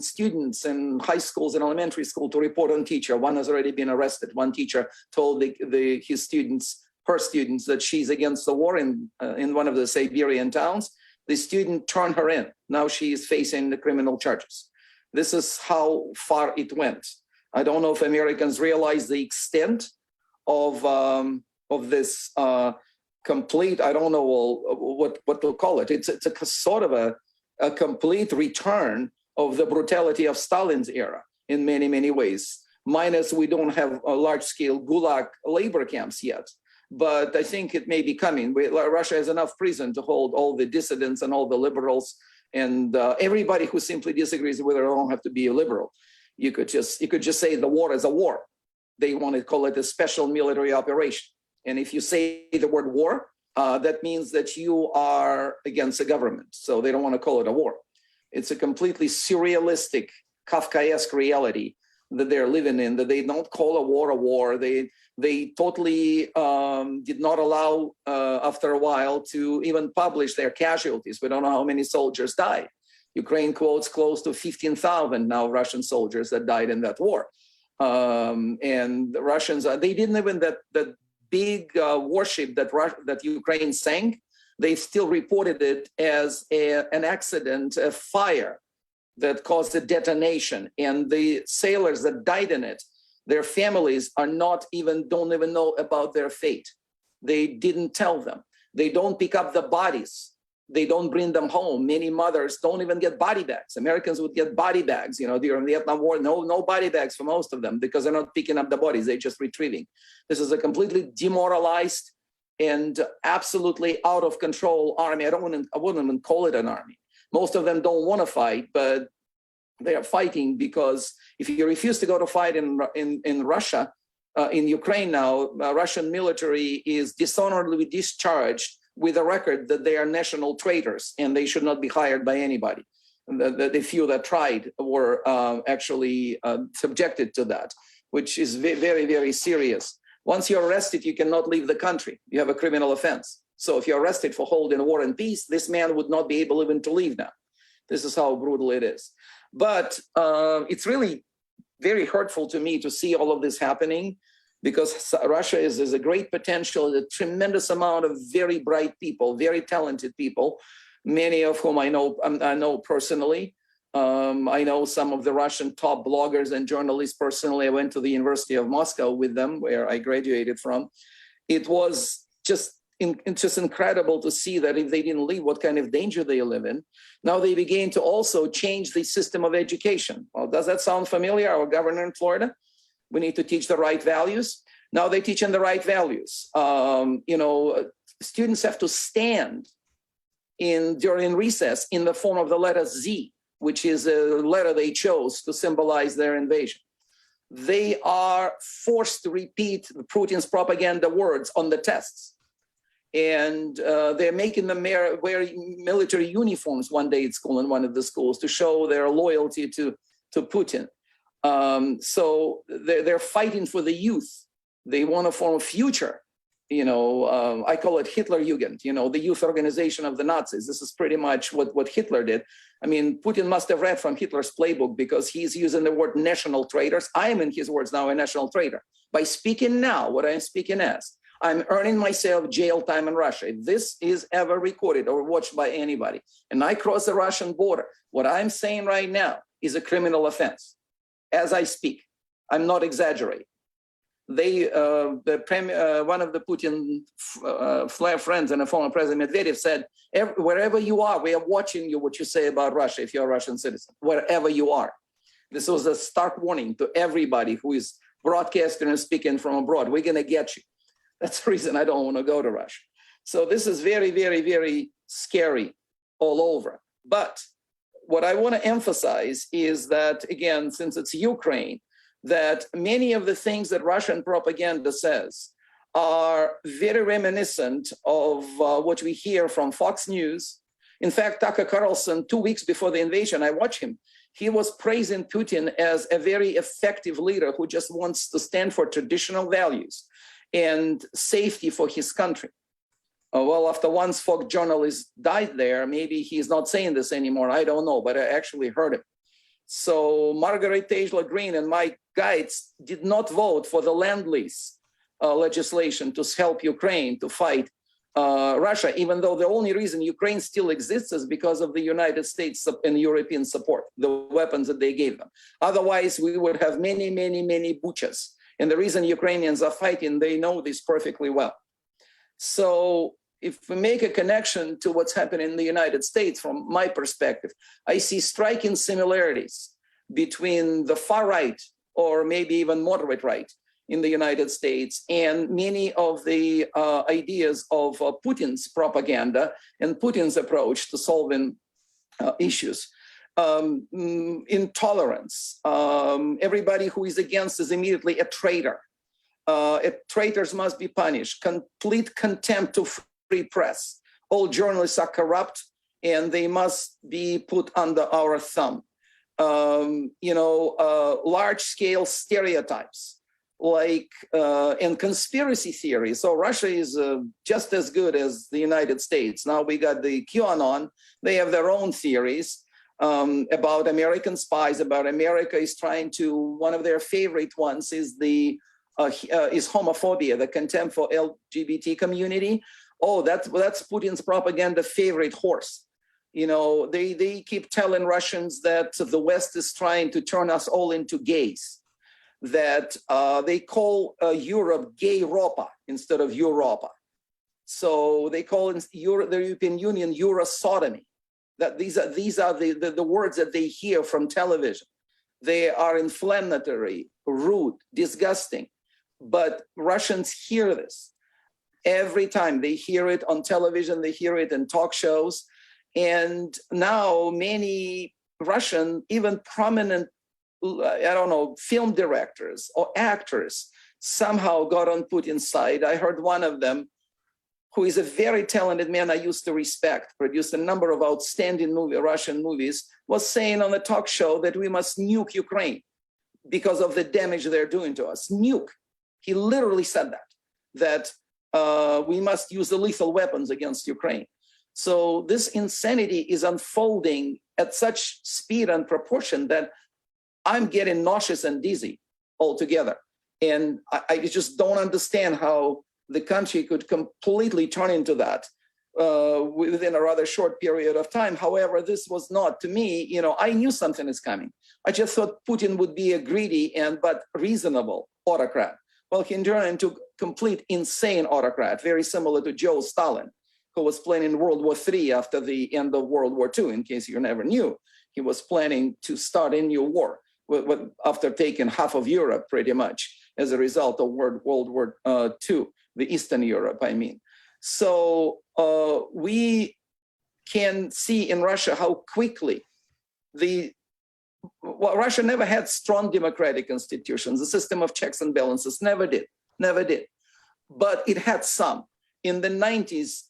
students in high schools and elementary school to report on teacher. One has already been arrested. One teacher told her students that she's against the war in one of the Siberian towns. The student turned her in. Now she is facing the criminal charges. This is how far it went. I don't know if Americans realize the extent of this complete, I don't know what to call it. It's a sort of a complete return of the brutality of Stalin's era in many, many ways. Minus we don't have a large-scale gulag labor camps yet. But I think it may be coming. Russia has enough prison to hold all the dissidents and all the liberals and everybody who simply disagrees with it. Don't have to be a liberal. You could just say the war is a war. They want to call it a special military operation. And if you say the word war, that means that you are against the government. So they don't want to call it a war. It's a completely surrealistic, Kafkaesque reality that they're living in, that they don't call a war a war. They totally did not allow, after a while, to even publish their casualties. We don't know how many soldiers died. Ukraine quotes close to 15,000 now Russian soldiers that died in that war. And the Russians, they didn't even, that big warship that Ukraine sank, they still reported it as an accident, a fire that caused a detonation. And the sailors that died in it, their families don't even know about their fate. They didn't tell them. They don't pick up the bodies. They don't bring them home. Many mothers don't even get body bags. Americans would get body bags, during the Vietnam War, no body bags for most of them because they're not picking up the bodies, they're just retrieving. This is a completely demoralized and absolutely out of control army. I wouldn't even call it an army. Most of them don't want to fight, but they are fighting because if you refuse to go to fight in Russia, in Ukraine now, Russian military is dishonorably discharged with a record that they are national traitors and they should not be hired by anybody. The few that tried were actually subjected to that, which is very, very serious. Once you're arrested, you cannot leave the country. You have a criminal offense. So if you're arrested for holding war and peace, this man would not be able even to leave now. This is how brutal it is. But it's really very hurtful to me to see all of this happening, because Russia is a great potential, a tremendous amount of very bright people, very talented people, many of whom I know personally. I know some of the Russian top bloggers and journalists personally. I went to the University of Moscow with them, where I graduated from. It was just incredible to see that if they didn't leave, what kind of danger they live in. Now they began to also change the system of education. Well, does that sound familiar? Our governor in Florida, we need to teach the right values. Now they teach in the right values. Students have to stand during recess in the form of the letter Z, which is a letter they chose to symbolize their invasion. They are forced to repeat Putin's propaganda words on the tests. And they're making them wear military uniforms one day at school in one of the schools to show their loyalty to Putin. So they're fighting for the youth. They want to form a future. I call it Hitlerjugend, the youth organization of the Nazis. This is pretty much what Hitler did. I mean, Putin must have read from Hitler's playbook, because he's using the word national traitors. I am, in his words, now a national traitor. By speaking now what I'm speaking as, I'm earning myself jail time in Russia. If this is ever recorded or watched by anybody, and I cross the Russian border, what I'm saying right now is a criminal offense. As I speak, I'm not exaggerating. One of the Putin friends and a former President Medvedev said, wherever you are, we are watching you, what you say about Russia, if you're a Russian citizen, wherever you are. This was a stark warning to everybody who is broadcasting and speaking from abroad. We're going to get you. That's the reason I don't want to go to Russia. So this is very, very, very scary all over. But what I want to emphasize is that, again, since it's Ukraine, that many of the things that Russian propaganda says are very reminiscent of what we hear from Fox News. In fact, Tucker Carlson, 2 weeks before the invasion, I watched him. He was praising Putin as a very effective leader who just wants to stand for traditional values and safety for his country. Well, after one Fox journalist died there, maybe he's not saying this anymore. I don't know, but I actually heard him. So Margaret Taylor Greene and my guides did not vote for the Lend-Lease legislation to help Ukraine to fight Russia, even though the only reason Ukraine still exists is because of the United States and European support, the weapons that they gave them. Otherwise, we would have many, many, many butchers. And the reason Ukrainians are fighting, they know this perfectly well. So if we make a connection to what's happening in the United States, from my perspective, I see striking similarities between the far right, or maybe even moderate right, in the United States and many of the ideas of Putin's propaganda and Putin's approach to solving issues. Intolerance. Everybody who is against is immediately a traitor. Traitors must be punished. Complete contempt to free press. All journalists are corrupt and they must be put under our thumb. Large-scale stereotypes and conspiracy theories. So Russia is just as good as the United States. Now we got the QAnon. They have their own theories about American spies, about America is trying to, one of their favorite ones is is homophobia, the contempt for LGBT community. Oh, that's Putin's propaganda favorite horse. They keep telling Russians that the West is trying to turn us all into gays, that they call Europe gay Europa instead of Europa. So they call the European Union Eurosodomy. That these are the words that they hear from television. They are inflammatory, rude, disgusting. But Russians hear this every time. They hear it on television, they hear it in talk shows. And now many Russian, even prominent, film directors or actors somehow got on Putin's side. I heard one of them, who is a very talented man I used to respect, produced a number of outstanding Russian movies, was saying on a talk show that we must nuke Ukraine because of the damage they're doing to us. Nuke. He literally said that we must use the lethal weapons against Ukraine. So this insanity is unfolding at such speed and proportion that I'm getting nauseous and dizzy altogether. And I just don't understand how the country could completely turn into that within a rather short period of time. However, this was not, to me, I knew something is coming. I just thought Putin would be a greedy but reasonable autocrat. Well, he turned into complete insane autocrat, very similar to Joe Stalin, who was planning in World War III after the end of World War II, in case you never knew. He was planning to start a new war after taking half of Europe, pretty much, as a result of World War II, the Eastern Europe, I mean. So we can see in Russia how quickly Russia never had strong democratic institutions. The system of checks and balances never did. But it had some. In the 90s,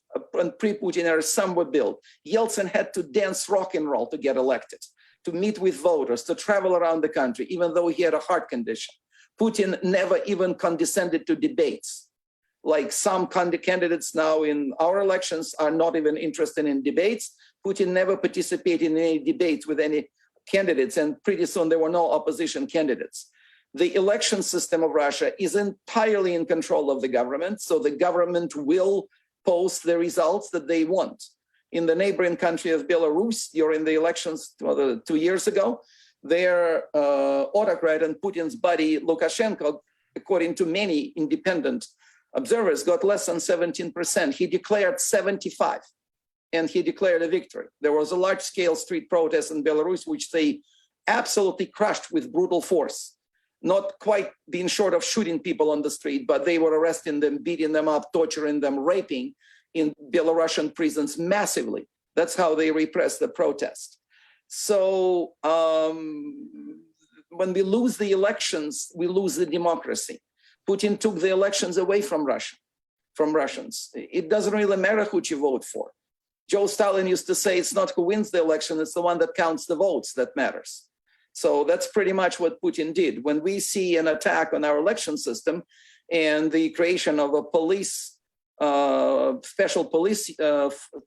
pre-Putin era, some were built. Yeltsin had to dance rock and roll to get elected, to meet with voters, to travel around the country, even though he had a heart condition. Putin never even condescended to debates. Like some candidates now in our elections are not even interested in debates. Putin never participated in any debates with any candidates, and pretty soon there were no opposition candidates. The election system of Russia is entirely in control of the government, so the government will post the results that they want. In the neighboring country of Belarus, during the elections 2 years ago, their autocrat and Putin's buddy Lukashenko, according to many independent observers, got less than 17%. He declared 75%, and he declared a victory. There was a large-scale street protest in Belarus, which they absolutely crushed with brutal force, not quite being short of shooting people on the street, but they were arresting them, beating them up, torturing them, raping in Belarusian prisons massively. That's how they repressed the protest. So when we lose the elections, we lose the democracy. Putin took the elections away from Russians. It doesn't really matter who you vote for. Joe Stalin used to say, it's not who wins the election, it's the one that counts the votes that matters. So that's pretty much what Putin did. When we see an attack on our election system and the creation of a special police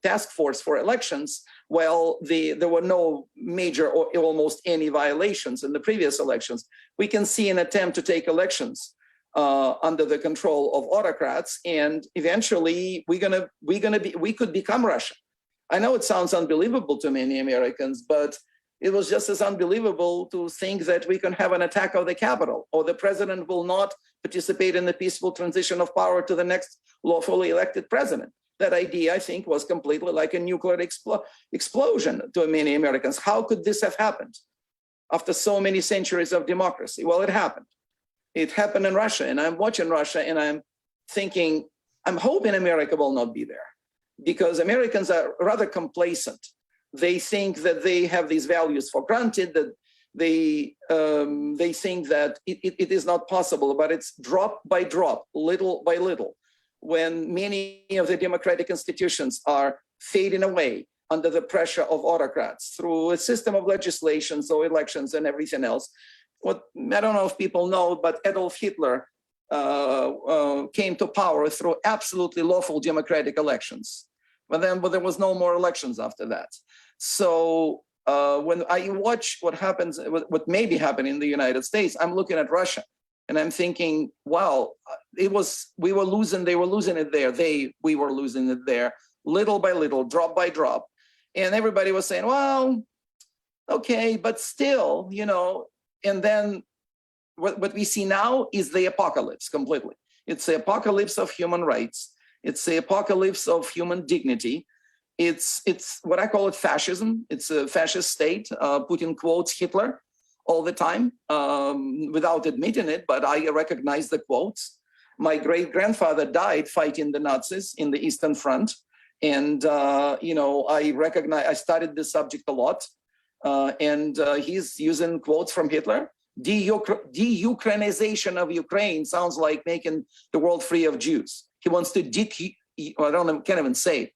task force for elections, well, there were no major or almost any violations in the previous elections. We can see an attempt to take elections under the control of autocrats, and eventually we could become Russia. I know it sounds unbelievable to many Americans, but it was just as unbelievable to think that we can have an attack of the Capitol, or the president will not participate in the peaceful transition of power to the next lawfully elected president. That idea, I think, was completely like a nuclear explosion to many Americans. How could this have happened after so many centuries of democracy? Well, it happened. It happened in Russia, and I'm watching Russia, and I'm thinking, I'm hoping America will not be there, because Americans are rather complacent. They think that they have these values for granted, that they think that it is not possible, but it's drop by drop, little by little, when many of the democratic institutions are fading away under the pressure of autocrats through a system of legislation, so elections and everything else. I don't know if people know, but Adolf Hitler came to power through absolutely lawful democratic elections. But there was no more elections after that. So when I watch what may be happening in the United States, I'm looking at Russia and I'm thinking, wow, we were losing, they were losing it there. We were losing it there, little by little, drop by drop. And everybody was saying, well, okay, but still, and then what we see now is the apocalypse completely. It's the apocalypse of human rights. It's the apocalypse of human dignity. It's what I call it fascism. It's a fascist state. Putin quotes Hitler all the time without admitting it, but I recognize the quotes. My great-grandfather died fighting the Nazis in the Eastern Front. And, I studied this subject a lot. And he's using quotes from Hitler. De-Ukrainization of Ukraine sounds like making the world free of Jews. He wants to can't even say it.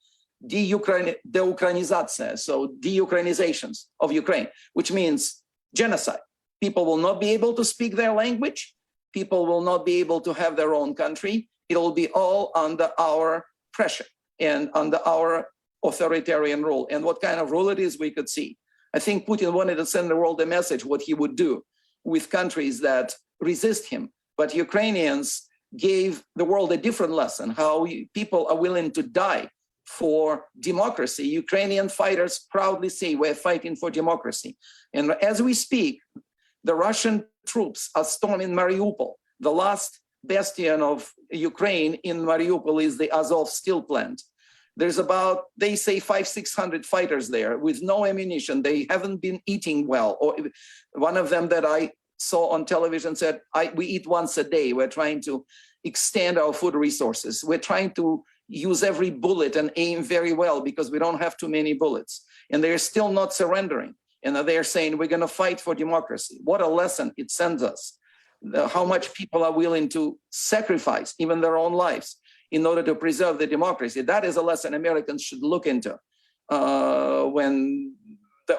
De-Ukrainization, so de-Ukrainizations of Ukraine, which means genocide. People will not be able to speak their language. People will not be able to have their own country. It will be all under our pressure and under our authoritarian rule. And what kind of rule it is, we could see. I think Putin wanted to send the world a message what he would do with countries that resist him. But Ukrainians gave the world a different lesson, how people are willing to die for democracy. Ukrainian fighters proudly say we're fighting for democracy. And as we speak, the Russian troops are storming Mariupol. The last bastion of Ukraine in Mariupol is the Azov steel plant. There's about, they say 500-600 fighters there with no ammunition. They haven't been eating well. Or one of them that I saw on television said, we eat once a day. We're trying to extend our food resources. We're trying to use every bullet and aim very well because we don't have too many bullets. And they're still not surrendering. And they're saying, we're going to fight for democracy. What a lesson it sends us. How much people are willing to sacrifice even their own lives in order to preserve the democracy. That is a lesson Americans should look into when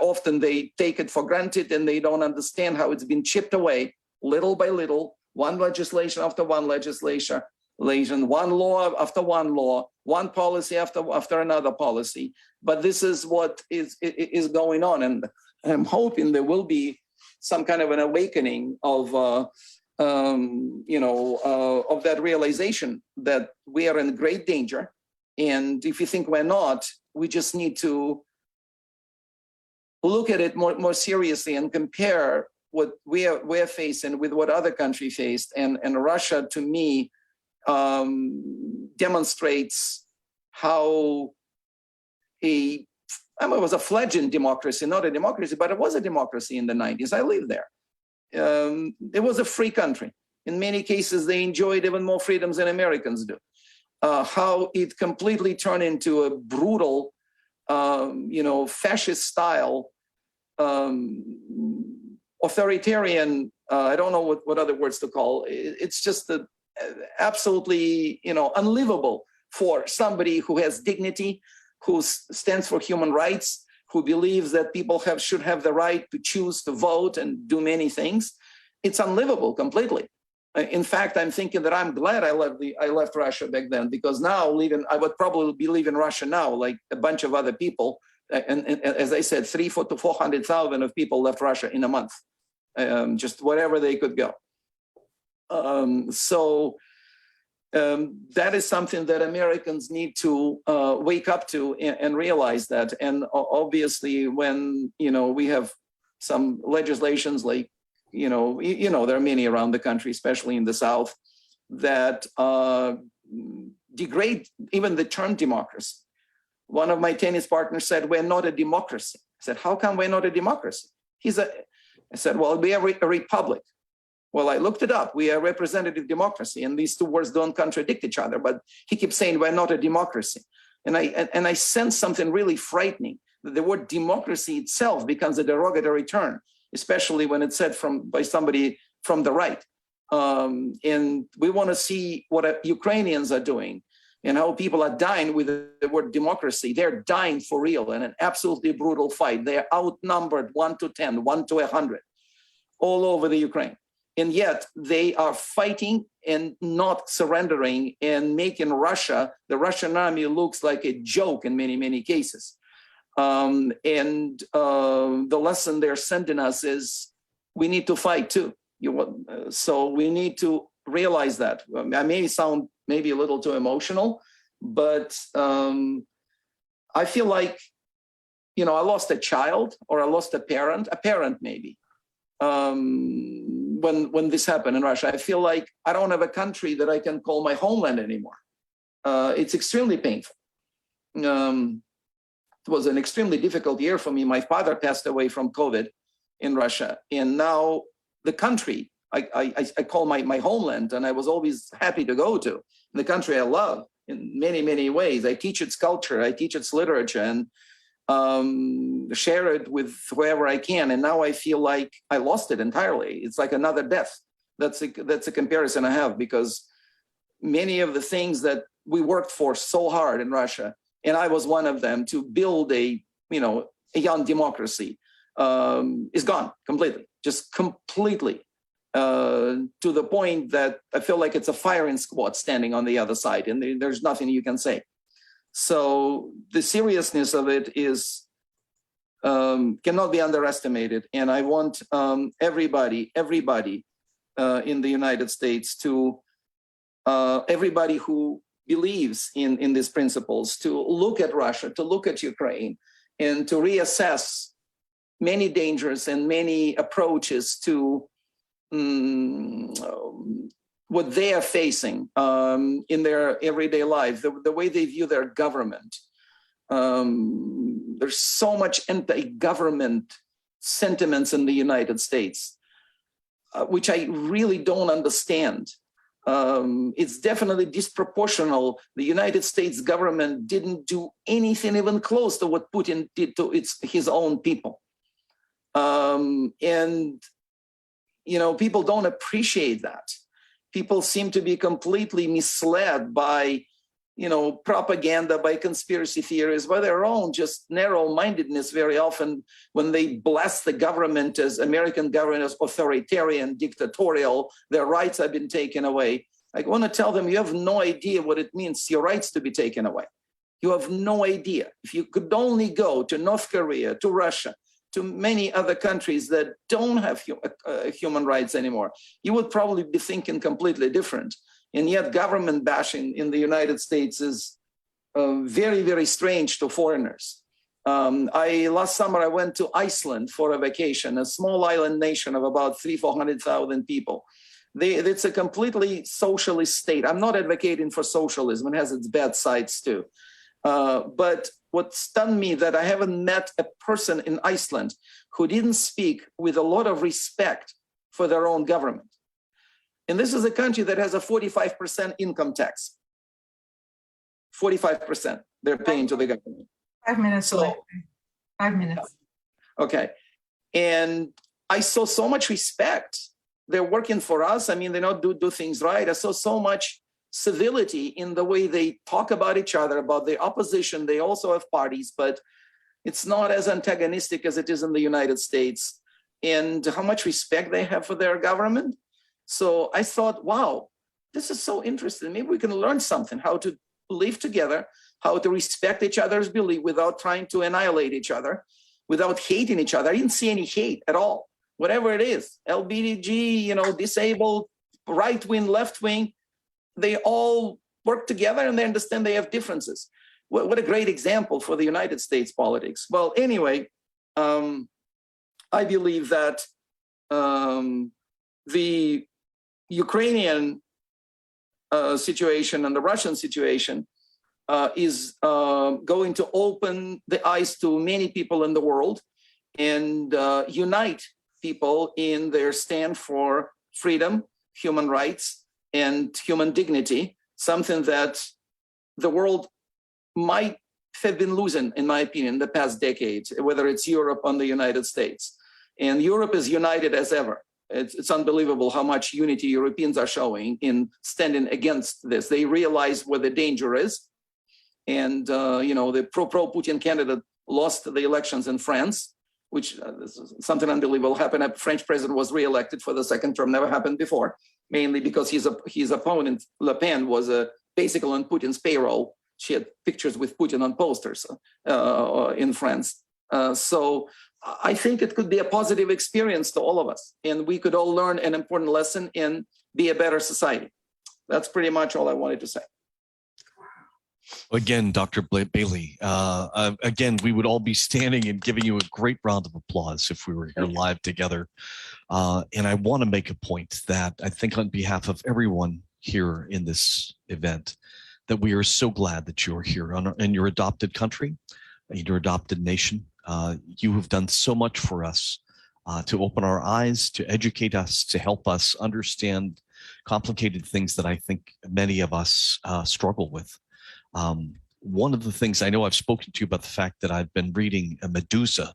often they take it for granted and they don't understand how it's been chipped away little by little, one legislation after one legislation, one law after one law, one policy after another policy. But this is what is going on. And I'm hoping there will be some kind of an awakening of that realization that we are in great danger. And if you think we're not, we just need to look at it more seriously and compare what we're facing with what other countries faced. And Russia, to me, demonstrates how it was a fledgling democracy, not a democracy, but it was a democracy in the 90s. I lived there. It was a free country. In many cases, they enjoyed even more freedoms than Americans do. How it completely turned into a brutal, fascist style, authoritarian, I don't know what other words to call. It's just absolutely, unlivable for somebody who has dignity, who stands for human rights, who believes that people should have the right to choose to vote and do many things. It's unlivable completely. In fact, I'm thinking that I'm glad I left Russia back then, because now I would probably be leaving Russia now, like a bunch of other people. And as I said, 300,000 to 400,000 of people left Russia in a month, just wherever they could go. That is something that Americans need to wake up to and realize that. And obviously, when we have some legislations like there are many around the country, especially in the South, that degrade even the term democracy. One of my tennis partners said, "We're not a democracy." I said, "How come we're not a democracy?" I said, "Well, we are a republic." Well, I looked it up. We are representative democracy, and these two words don't contradict each other. But he keeps saying we're not a democracy, and I sense something really frightening. That the word democracy itself becomes a derogatory term, especially when it's said by somebody from the right. And we want to see what Ukrainians are doing and how people are dying with the word democracy. They're dying for real in an absolutely brutal fight. They're outnumbered 1 to 10, 1 to 100, all over the Ukraine. And yet they are fighting and not surrendering and making the Russian army looks like a joke in many, many cases. The lesson they're sending us is we need to fight too. So we need to realize that. I may sound maybe a little too emotional, but I feel like, I lost a child or I lost a parent maybe. When this happened in Russia, I feel like I don't have a country that I can call my homeland anymore. It's extremely painful. It was an extremely difficult year for me. My father passed away from COVID in Russia. And now the country, I call my homeland, and I was always happy to go to. The country I love in many, many ways. I teach its culture, I teach its literature. And share it with whoever I can. And now I feel like I lost it entirely. It's like another death. That's a comparison I have, because many of the things that we worked for so hard in Russia, and I was one of them, to build a young democracy, is gone completely, just completely, to the point that I feel like it's a firing squad standing on the other side, and there's nothing you can say. So the seriousness of it is cannot be underestimated, and I want everybody in the United States to everybody who believes in these principles to look at Russia, to look at Ukraine, and to reassess many dangers and many approaches to what they are facing in their everyday life, the way they view their government. There's so much anti-government sentiments in the United States, which I really don't understand. It's definitely disproportional. The United States government didn't do anything even close to what Putin did to his own people. And, people don't appreciate that. People seem to be completely misled by, propaganda, by conspiracy theories, by their own just narrow-mindedness very often when they blast the government as American government as authoritarian, dictatorial, their rights have been taken away. I want to tell them, you have no idea what it means, your rights to be taken away. You have no idea. If you could only go to North Korea, to Russia, to many other countries that don't have human rights anymore, you would probably be thinking completely different. And yet government bashing in the United States is very, very strange to foreigners. Last summer, I went to Iceland for a vacation, a small island nation of about 400,000 people. It's a completely socialist state. I'm not advocating for socialism. It has its bad sides too. But what stunned me that I haven't met a person in Iceland who didn't speak with a lot of respect for their own government. And this is a country that has a 45% income tax. 45% they're paying to the government. 5 minutes. So, 5 minutes. Okay. And I saw so much respect. They're working for us. I mean, they don't do things right. I saw so much civility in the way they talk about each other, about the opposition. They also have parties, but it's not as antagonistic as it is in the United States. And how much respect they have for their government. So I thought, wow, this is so interesting. Maybe we can learn something, how to live together, how to respect each other's belief without trying to annihilate each other, without hating each other. I didn't see any hate at all. Whatever it is, LBDG, disabled, right wing, left wing, they all work together and they understand they have differences. What a great example for the United States politics. Well, anyway, I believe that the Ukrainian situation and the Russian situation is going to open the eyes to many people in the world and unite people in their stand for freedom, human rights, and human dignity, something that the world might have been losing, in my opinion, the past decades, whether it's Europe or the United States. And Europe is united as ever. It's unbelievable how much unity Europeans are showing in standing against this. They realize where the danger is. And, the pro-Putin candidate lost the elections in France, which something unbelievable happened. A French president was reelected for the second term, never happened before, mainly because his opponent, Le Pen, was basically on Putin's payroll. She had pictures with Putin on posters in France. So I think it could be a positive experience to all of us, and we could all learn an important lesson and be a better society. That's pretty much all I wanted to say. Again, Dr. Bailey, again, we would all be standing and giving you a great round of applause if we were here live together. And I want to make a point that I think on behalf of everyone here in this event, that we are so glad that you're here in your adopted country, in your adopted nation. You have done so much for us to open our eyes, to educate us, to help us understand complicated things that I think many of us struggle with. one of the things I know I've spoken to you about the fact that I've been reading Medusa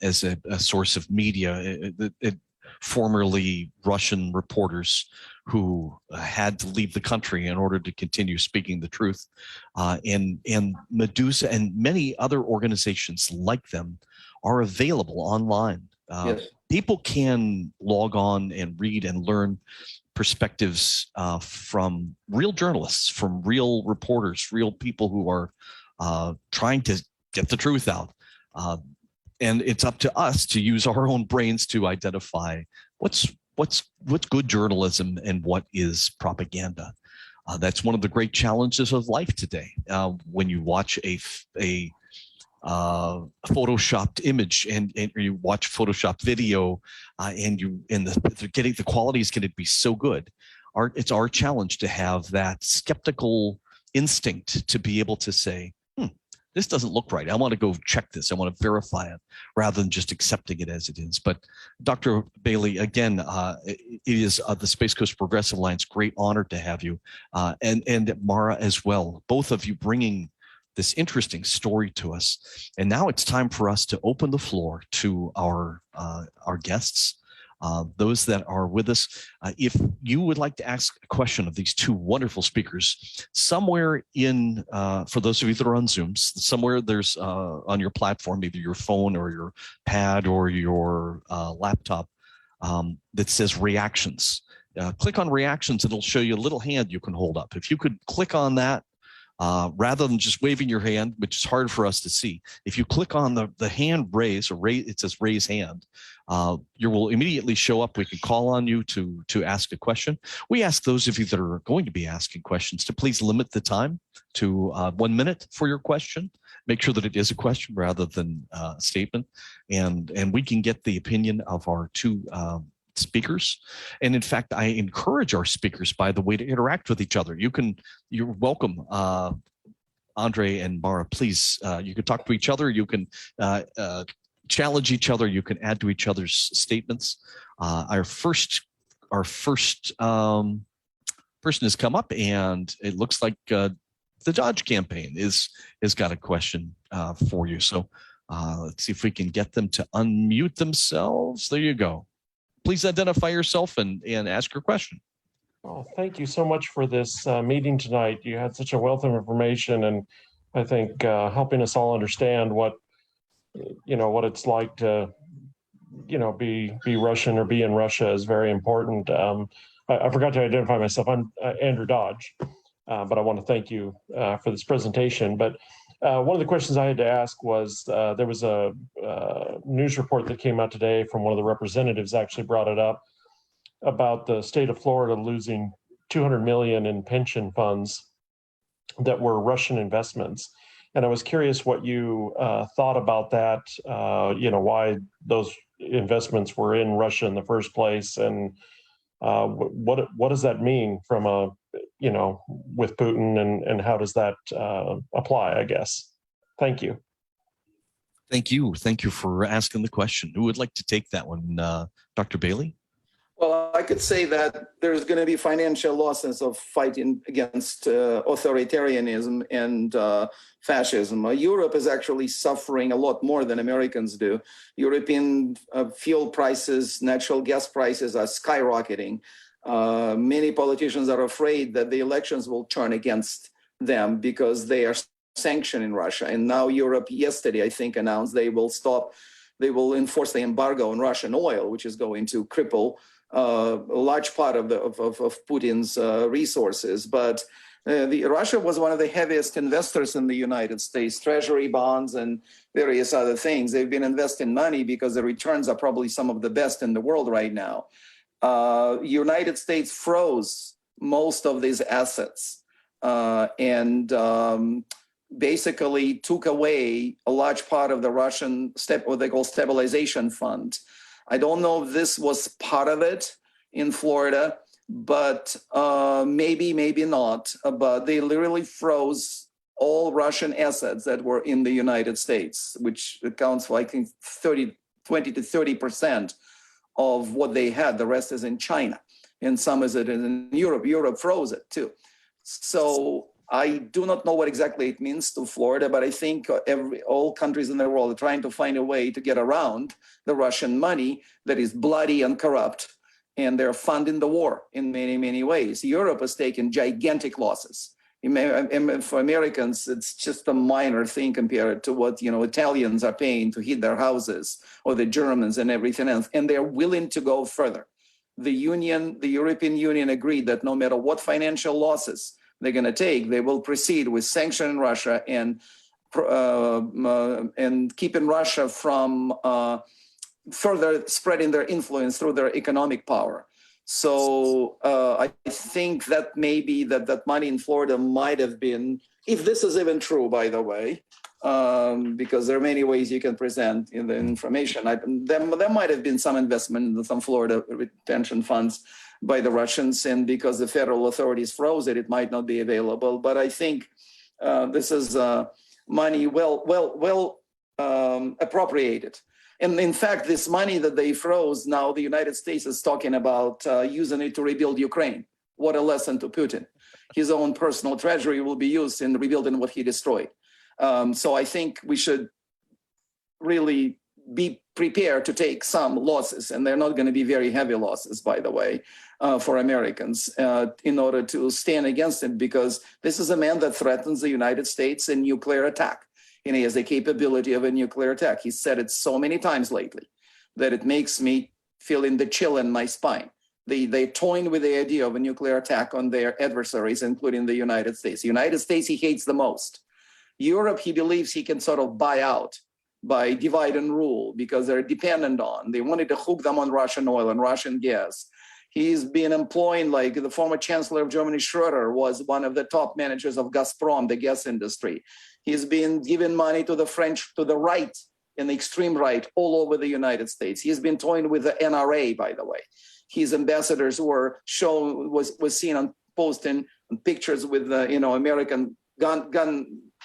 as a source of media, formerly Russian reporters who had to leave the country in order to continue speaking the truth. And Medusa and many other organizations like them are available online. Yes. People can log on and read and learn perspectives from real journalists, from real reporters, real people who are trying to get the truth out. And it's up to us to use our own brains to identify what's good journalism and what is propaganda. That's one of the great challenges of life today. When you watch a photoshopped image and you watch photoshopped video, and the quality is going to be so good. It's our challenge to have that skeptical instinct to be able to say, this doesn't look right. I want to go check this. I want to verify it rather than just accepting it as it is. But Dr. Bailey, again, it is the Space Coast Progressive Alliance great honor to have you, and Mara as well. Both of you bringing this interesting story to us. And now it's time for us to open the floor to our guests, those that are with us. If you would like to ask a question of these two wonderful speakers, somewhere in, for those of you that are on Zoom, somewhere there's on your platform, either your phone or your pad or your laptop, that says reactions. Click on reactions, it'll show you a little hand you can hold up. If you could click on that, rather than just waving your hand, which is hard for us to see. If you click on the hand raise, or it says raise hand, you will immediately show up. We can call on you to ask a question. We ask those of you that are going to be asking questions to please limit the time to 1 minute for your question. Make sure that it is a question rather than a statement. And we can get the opinion of our two speakers. And in fact, I encourage our speakers, by the way, to interact with each other. You're welcome, Andre and Mara, please, you can talk to each other. You can challenge each other. You can add to each other's statements. Our first person has come up, and it looks like the Dodge campaign has got a question for you. So let's see if we can get them to unmute themselves. There you go. Please identify yourself and ask your question. Well, thank you so much for this meeting tonight. You had such a wealth of information, and I think helping us all understand what it's like to, be Russian or be in Russia is very important. I forgot to identify myself. I'm Andrew Dodge, but I want to thank you for this presentation. But one of the questions I had to ask was, there was a news report that came out today from one of the representatives, actually brought it up, about the state of Florida losing $200 million in pension funds that were Russian investments. And I was curious what you thought about that, why those investments were in Russia in the first place, and what does that mean from with Putin, and how does that apply, I guess? Thank you. Thank you. Thank you for asking the question. Who would like to take that one? Dr. Bailey? Well, I could say that there's going to be financial losses of fighting against authoritarianism and fascism. Europe is actually suffering a lot more than Americans do. European fuel prices, natural gas prices are skyrocketing. Many politicians are afraid that the elections will turn against them because they are sanctioning Russia. And now Europe yesterday, I think, announced they will enforce the embargo on Russian oil, which is going to cripple a large part of Putin's resources. But Russia was one of the heaviest investors in the United States, treasury bonds and various other things. They've been investing money because the returns are probably some of the best in the world right now. United States froze most of these assets and basically took away a large part of the Russian what they call stabilization fund. I don't know if this was part of it in Florida, but maybe not. But they literally froze all Russian assets that were in the United States, which accounts for, I think, 20 to 30% of what they had. The rest is in China, and some is in Europe. Europe froze it too. So I do not know what exactly it means to Florida, but I think all countries in the world are trying to find a way to get around the Russian money that is bloody and corrupt, and they're funding the war in many, many ways. Europe has taken gigantic losses. For Americans, it's just a minor thing compared to what Italians are paying to heat their houses, or the Germans and everything else, and they're willing to go further. The European Union agreed that no matter what financial losses they're going to take, they will proceed with sanctioning Russia and keeping Russia from further spreading their influence through their economic power. So I think that maybe that money in Florida might have been, if this is even true, by the way, because there are many ways you can present in the information. There might have been some investment in some Florida pension funds by the Russians, and because the federal authorities froze it, it might not be available. But I think this is money well appropriated. And in fact, this money that they froze, now the United States is talking about using it to rebuild Ukraine. What a lesson to Putin. His own personal treasury will be used in rebuilding what he destroyed. So I think we should really be prepared to take some losses, and they're not going to be very heavy losses, by the way, for Americans in order to stand against it, because this is a man that threatens the United States in nuclear attack. And he has the capability of a nuclear attack. He said it so many times lately that it makes me feel in the chill in my spine. They toying with the idea of a nuclear attack on their adversaries, including the United States. The United States he hates the most. Europe he believes he can sort of buy out by divide and rule because they're dependent on. They wanted to hook them on Russian oil and Russian gas. He's been employing, like the former Chancellor of Germany, Schröder, was one of the top managers of Gazprom, the gas industry. He's been giving money to the French, to the right and the extreme right all over the United States. He's been toying with the NRA, by the way. His ambassadors were shown, was seen on posting pictures with American gun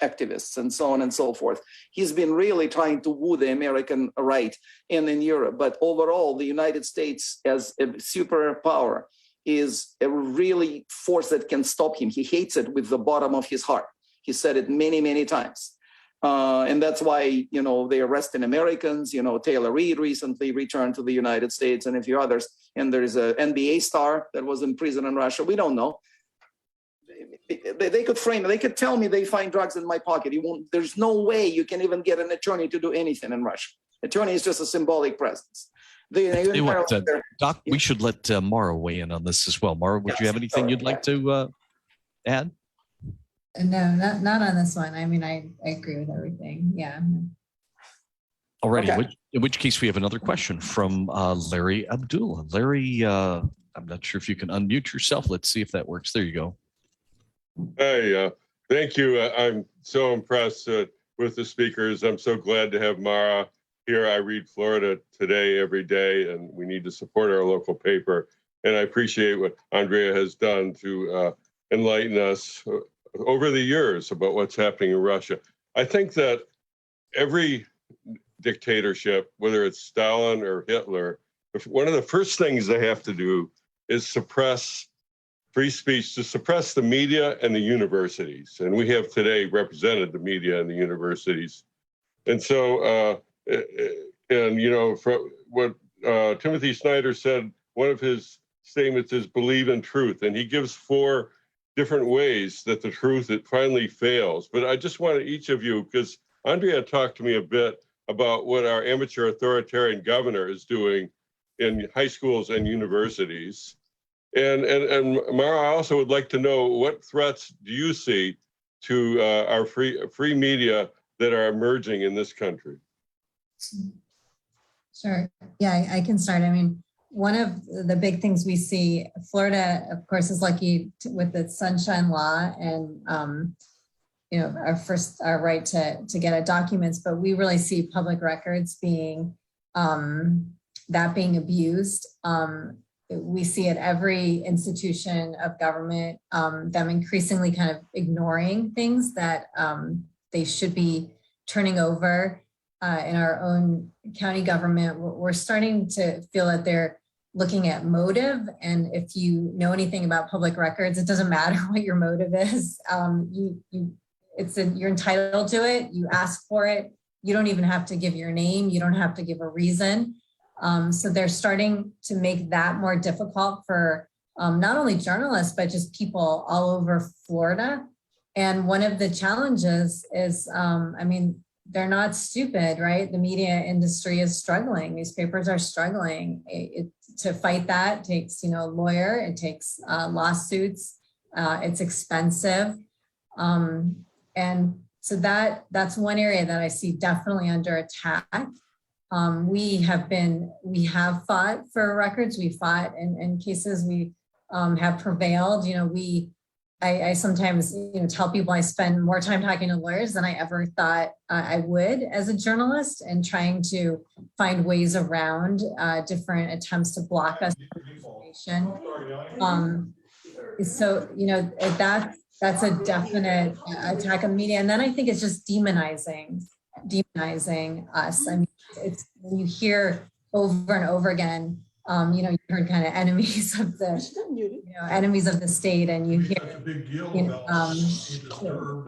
activists and so on and so forth. He's been really trying to woo the American right and in Europe. But overall, the United States as a superpower is a really force that can stop him. He hates it with the bottom of his heart. He said it many, many times. And that's why, they arrested Americans. Taylor Reid recently returned to the United States and a few others. And there's an NBA star that was in prison in Russia. We don't know. They could frame it. They could tell me they find drugs in my pocket. There's no way you can even get an attorney to do anything in Russia. Attorney is just a symbolic presence. Doc, we should let Mara weigh in on this as well. Mara, would you have anything you'd like to add? No, not on this one. I mean, I agree with everything. Yeah. Alrighty. Okay. In which case we have another question from Larry Abdullah. Larry, I'm not sure if you can unmute yourself. Let's see if that works. There you go. Hey, thank you. I'm so impressed with the speakers. I'm so glad to have Mara here. I read Florida Today every day, and we need to support our local paper. And I appreciate what Andrea has done to enlighten us over the years about what's happening in Russia. I think that every dictatorship, whether it's Stalin or Hitler, one of the first things they have to do is suppress free speech, to suppress the media and the universities. And we have today represented the media and the universities. And so, from what Timothy Snyder said, one of his statements is believe in truth. And he gives 4 different ways that the truth, it finally fails. But I just wanted each of you, because Andrea talked to me a bit about what our amateur authoritarian governor is doing in high schools and universities. And Mara, I also would like to know, what threats do you see to our free media that are emerging in this country? Sure. Yeah, I can start. I mean, one of the big things we see, Florida, of course, is lucky with the Sunshine Law and our right to get at documents, but we really see public records being abused. We see at every institution of government them increasingly kind of ignoring things that they should be turning over. In our own county government, we're starting to feel that they're looking at motive. And if you know anything about public records, it doesn't matter what your motive is. You're entitled to it. You ask for it. You don't even have to give your name. You don't have to give a reason. So they're starting to make that more difficult for not only journalists, but just people all over Florida. And one of the challenges is, they're not stupid, right? The media industry is struggling. Newspapers are struggling. To fight that takes, a lawyer. It takes lawsuits. It's expensive. And so that's one area that I see definitely under attack. We have fought for records. We fought in cases we have prevailed. I sometimes tell people I spend more time talking to lawyers than I ever thought I would as a journalist, and trying to find ways around different attempts to block us from information. So that's a definite attack on media. And then I think it's just demonizing us. I mean, it's when you hear over and over again, you heard kind of enemies of the state, and you hear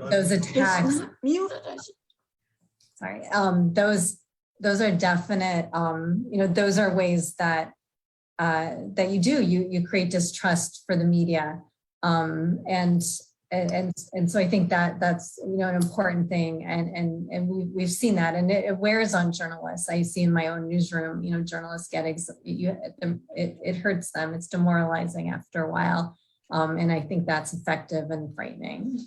those attacks. Sorry, those are definite. Those are ways that you create distrust for the media, and so I think that's an important thing, and we've seen that, and it wears on journalists. I see in my own newsroom, journalists get it hurts them. It's demoralizing after a while, and I think that's effective and frightening.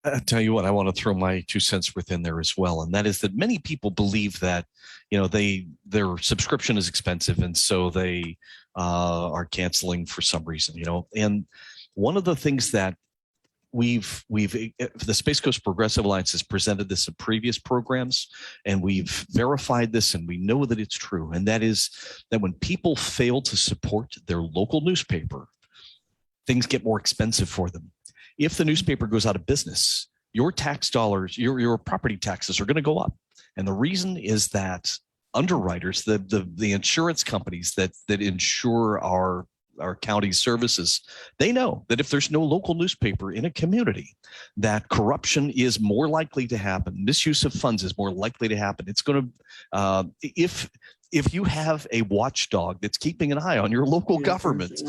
I'll tell you what, I want to throw my 2 cents within there as well, and that is that many people believe that their subscription is expensive, and so they are canceling for some reason. And one of the things that the Space Coast Progressive Alliance has presented this in previous programs, and we've verified this, and we know that it's true. And that is that when people fail to support their local newspaper, things get more expensive for them. If the newspaper goes out of business, your tax dollars, your property taxes are going to go up. And the reason is that underwriters, the insurance companies that insure our county services, they know that if there's no local newspaper in a community, that corruption is more likely to happen. Misuse of funds is more likely to happen. It's going to, if you have a watchdog that's keeping an eye on your local government,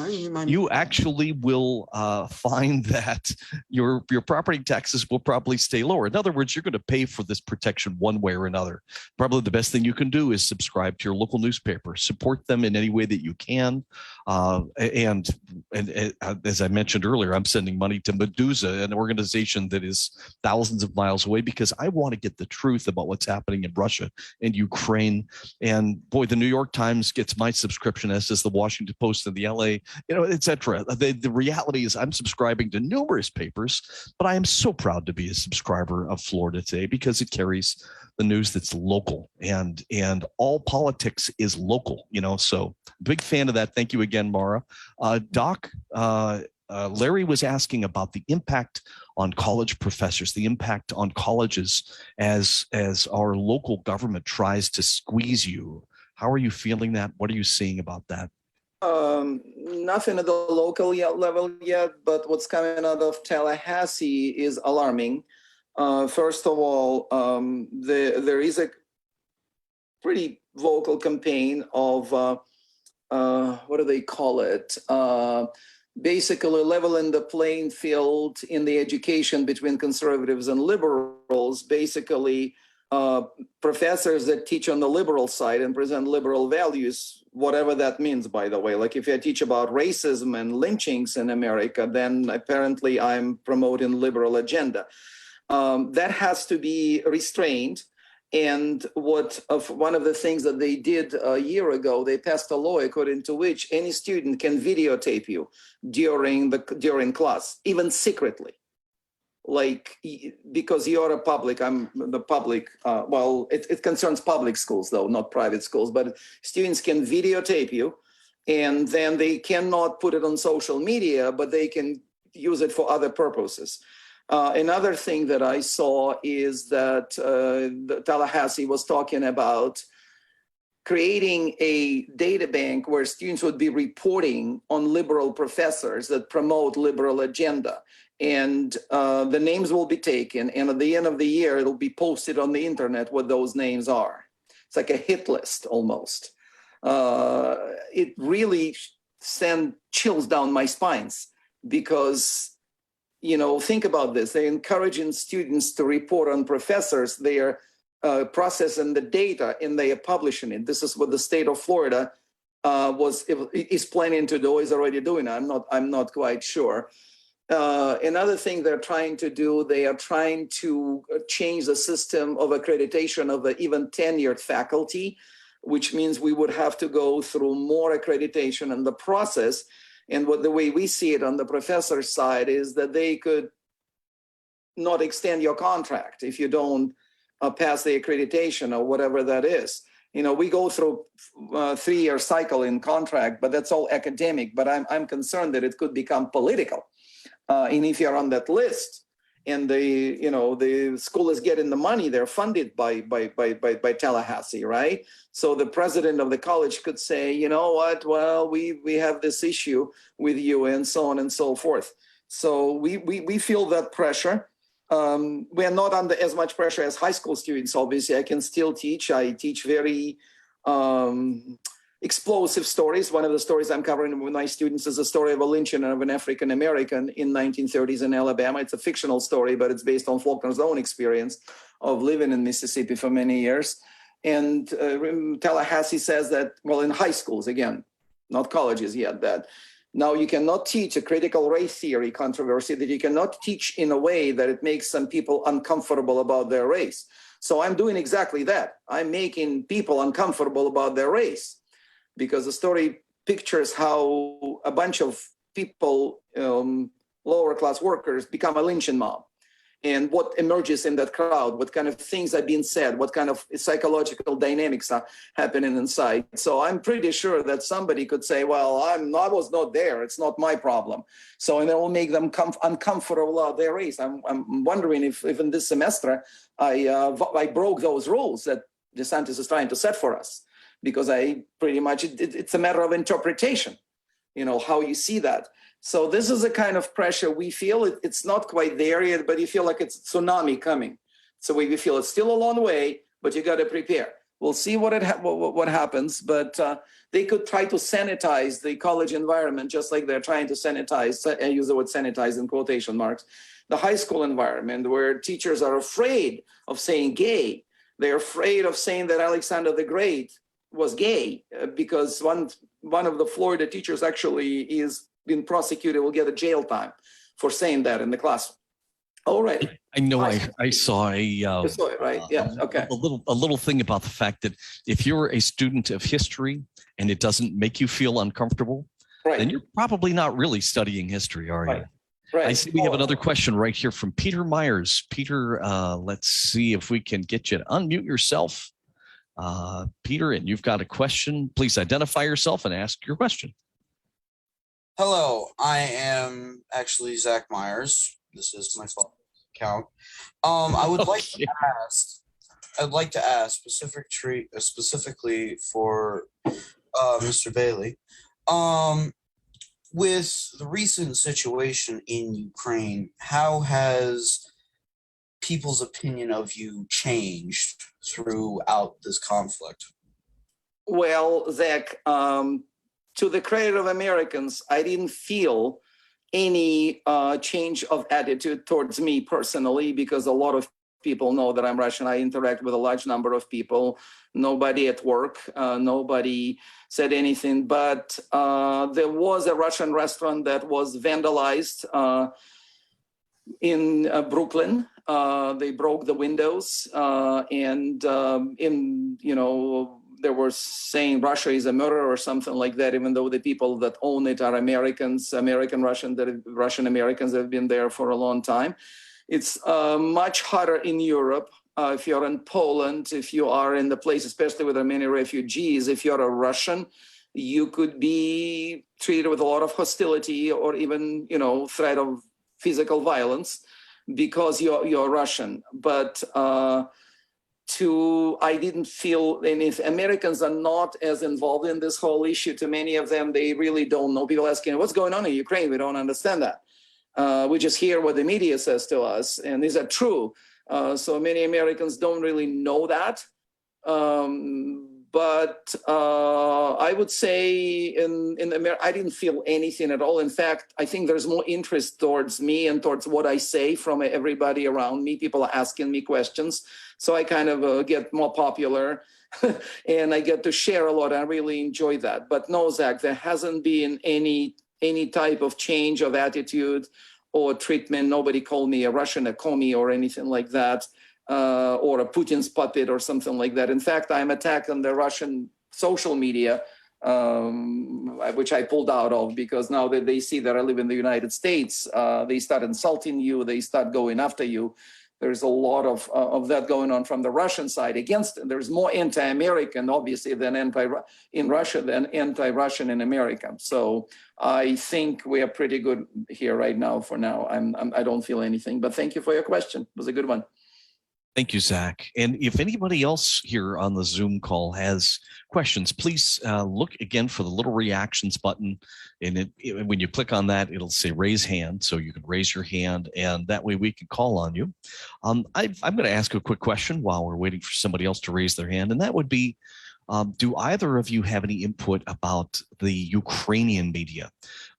you actually will find that your property taxes will probably stay lower. In other words, you're going to pay for this protection one way or another. Probably the best thing you can do is subscribe to your local newspaper, support them in any way that you can. And as I mentioned earlier, I'm sending money to Medusa, an organization that is thousands of miles away, because I want to get the truth about what's happening in Russia and Ukraine. And boy, the New York Times gets my subscription, as does the Washington Post and the LA, et cetera. The reality is I'm subscribing to numerous papers, but I am so proud to be a subscriber of Florida Today, because it carries the news that's local, and all politics is local, so big fan of that. Thank you again, Mara. Doc, Larry was asking about the impact on college professors, the impact on colleges as our local government tries to squeeze you. How are you feeling that? What are you seeing about that? Nothing at the local level yet, but what's coming out of Tallahassee is alarming. First of all, there is a pretty vocal campaign of, what do they call it? Basically leveling the playing field in the education between conservatives and liberals. Basically, professors that teach on the liberal side and present liberal values, whatever that means, by the way. Like if I teach about racism and lynchings in America, then apparently I'm promoting liberal agenda. That has to be restrained. And one of the things that they did a year ago, they passed a law according to which any student can videotape you during class, even secretly. Like, because you're a public, I'm the public, it concerns public schools though, not private schools, but students can videotape you, and then they cannot put it on social media, but they can use it for other purposes. Another thing that I saw is that Tallahassee was talking about creating a data bank where students would be reporting on liberal professors that promote liberal agenda. And the names will be taken, and at the end of the year, it'll be posted on the internet what those names are. It's like a hit list almost. It really sent chills down my spines because, you know, think about this. They're encouraging students to report on professors. They are processing the data and they are publishing it. This is what the state of Florida is planning to do, is already doing. I'm not quite sure. Another thing they're trying to do, they are trying to change the system of accreditation of the even tenured faculty, which means we would have to go through more accreditation in the process. And the way we see it on the professor side is that they could not extend your contract if you don't pass the accreditation or whatever that is. You know, we go through a 3-year cycle in contract, but that's all academic. But I'm concerned that it could become political. And if you're on that list and the school is getting the money, they're funded by Tallahassee, right? So the president of the college could say, you know what, well, we have this issue with you and so on and so forth. So we feel that pressure. We're not under as much pressure as high school students, obviously. I can still teach. I teach very explosive stories. One of the stories I'm covering with my students is a story of a lynching of an African American in 1930s in Alabama. It's a fictional story, but it's based on Faulkner's own experience of living in Mississippi for many years. And Tallahassee says that, well, in high schools, again, not colleges yet, that now you cannot teach a critical race theory controversy, that you cannot teach in a way that it makes some people uncomfortable about their race. So I'm doing exactly that. I'm making people uncomfortable about their race, because the story pictures how a bunch of people, lower class workers, become a lynching mob, and what emerges in that crowd, what kind of things are being said, what kind of psychological dynamics are happening inside. So I'm pretty sure that somebody could say, well, I was not there, it's not my problem. So, and it will make them uncomfortable about their race. I'm wondering if even this semester, I broke those rules that DeSantis is trying to set for us. Because I pretty much, it's a matter of interpretation, you know, how you see that. So this is a kind of pressure we feel. It's not quite there yet, but you feel like it's a tsunami coming. So we feel it's still a long way, but you got to prepare. We'll see what happens, but they could try to sanitize the college environment, just like they're trying to sanitize, I use the word sanitize in quotation marks, the high school environment, where teachers are afraid of saying gay. They're afraid of saying that Alexander the Great was gay, because one of the Florida teachers actually is being prosecuted, will get a jail time for saying that in the classroom. All right. I know I saw You saw it, right? Yeah. Okay. a little thing about the fact that if you're a student of history and it doesn't make you feel uncomfortable, Right. then you're probably not really studying history, are you? Right. Right. I see we have another question right here from Peter Myers. Peter, let's see if we can get you to unmute yourself. Peter, and you've got a question. Please identify yourself and ask your question. Hello, I am actually Zach Myers. This is my phone account. I would like to ask. I'd like to ask specifically for Mr. Bailey. With the recent situation in Ukraine, how has people's opinion of you changed throughout this conflict? Well, Zach, to the credit of Americans, I didn't feel any change of attitude towards me personally, because a lot of people know that I'm Russian. I interact with a large number of people. Nobody at work, nobody said anything, but there was a Russian restaurant that was vandalized in Brooklyn. They broke the windows and they were saying Russia is a murderer or something like that, even though the people that own it are Americans, Russian Americans that have been there for a long time. It's much harder in Europe. If you're in Poland, if you are in the place, especially where there are many refugees, if you're a Russian, you could be treated with a lot of hostility or even, threat of physical violence because you're Russian. But I didn't feel, and if Americans are not as involved in this whole issue, to many of them, they really don't know. People asking, what's going on in Ukraine? We don't understand that. We just hear what the media says to us, and these are true. So many Americans don't really know that. But I would say in America, I didn't feel anything at all. In fact, I think there's more interest towards me and towards what I say from everybody around me. People are asking me questions. So I kind of get more popular and I get to share a lot. I really enjoy that. But no, Zach, there hasn't been any type of change of attitude or treatment. Nobody called me a Russian, a commie or anything like that. Or a Putin's puppet or something like that. In fact, I'm attacked on the Russian social media, which I pulled out of because now that they see that I live in the United States, they start insulting you, they start going after you. There's a lot of that going on from the Russian side against it. There's more anti-American, obviously, than in Russia than anti-Russian in America. So I think we are pretty good here right now for now. I don't feel anything, but thank you for your question. It was a good one. Thank you, Zach. And if anybody else here on the Zoom call has questions, please look again for the little reactions button. And when you click on that, it'll say raise hand. So you can raise your hand and that way we can call on you. I'm going to ask a quick question while we're waiting for somebody else to raise their hand. And that would be, do either of you have any input about the Ukrainian media?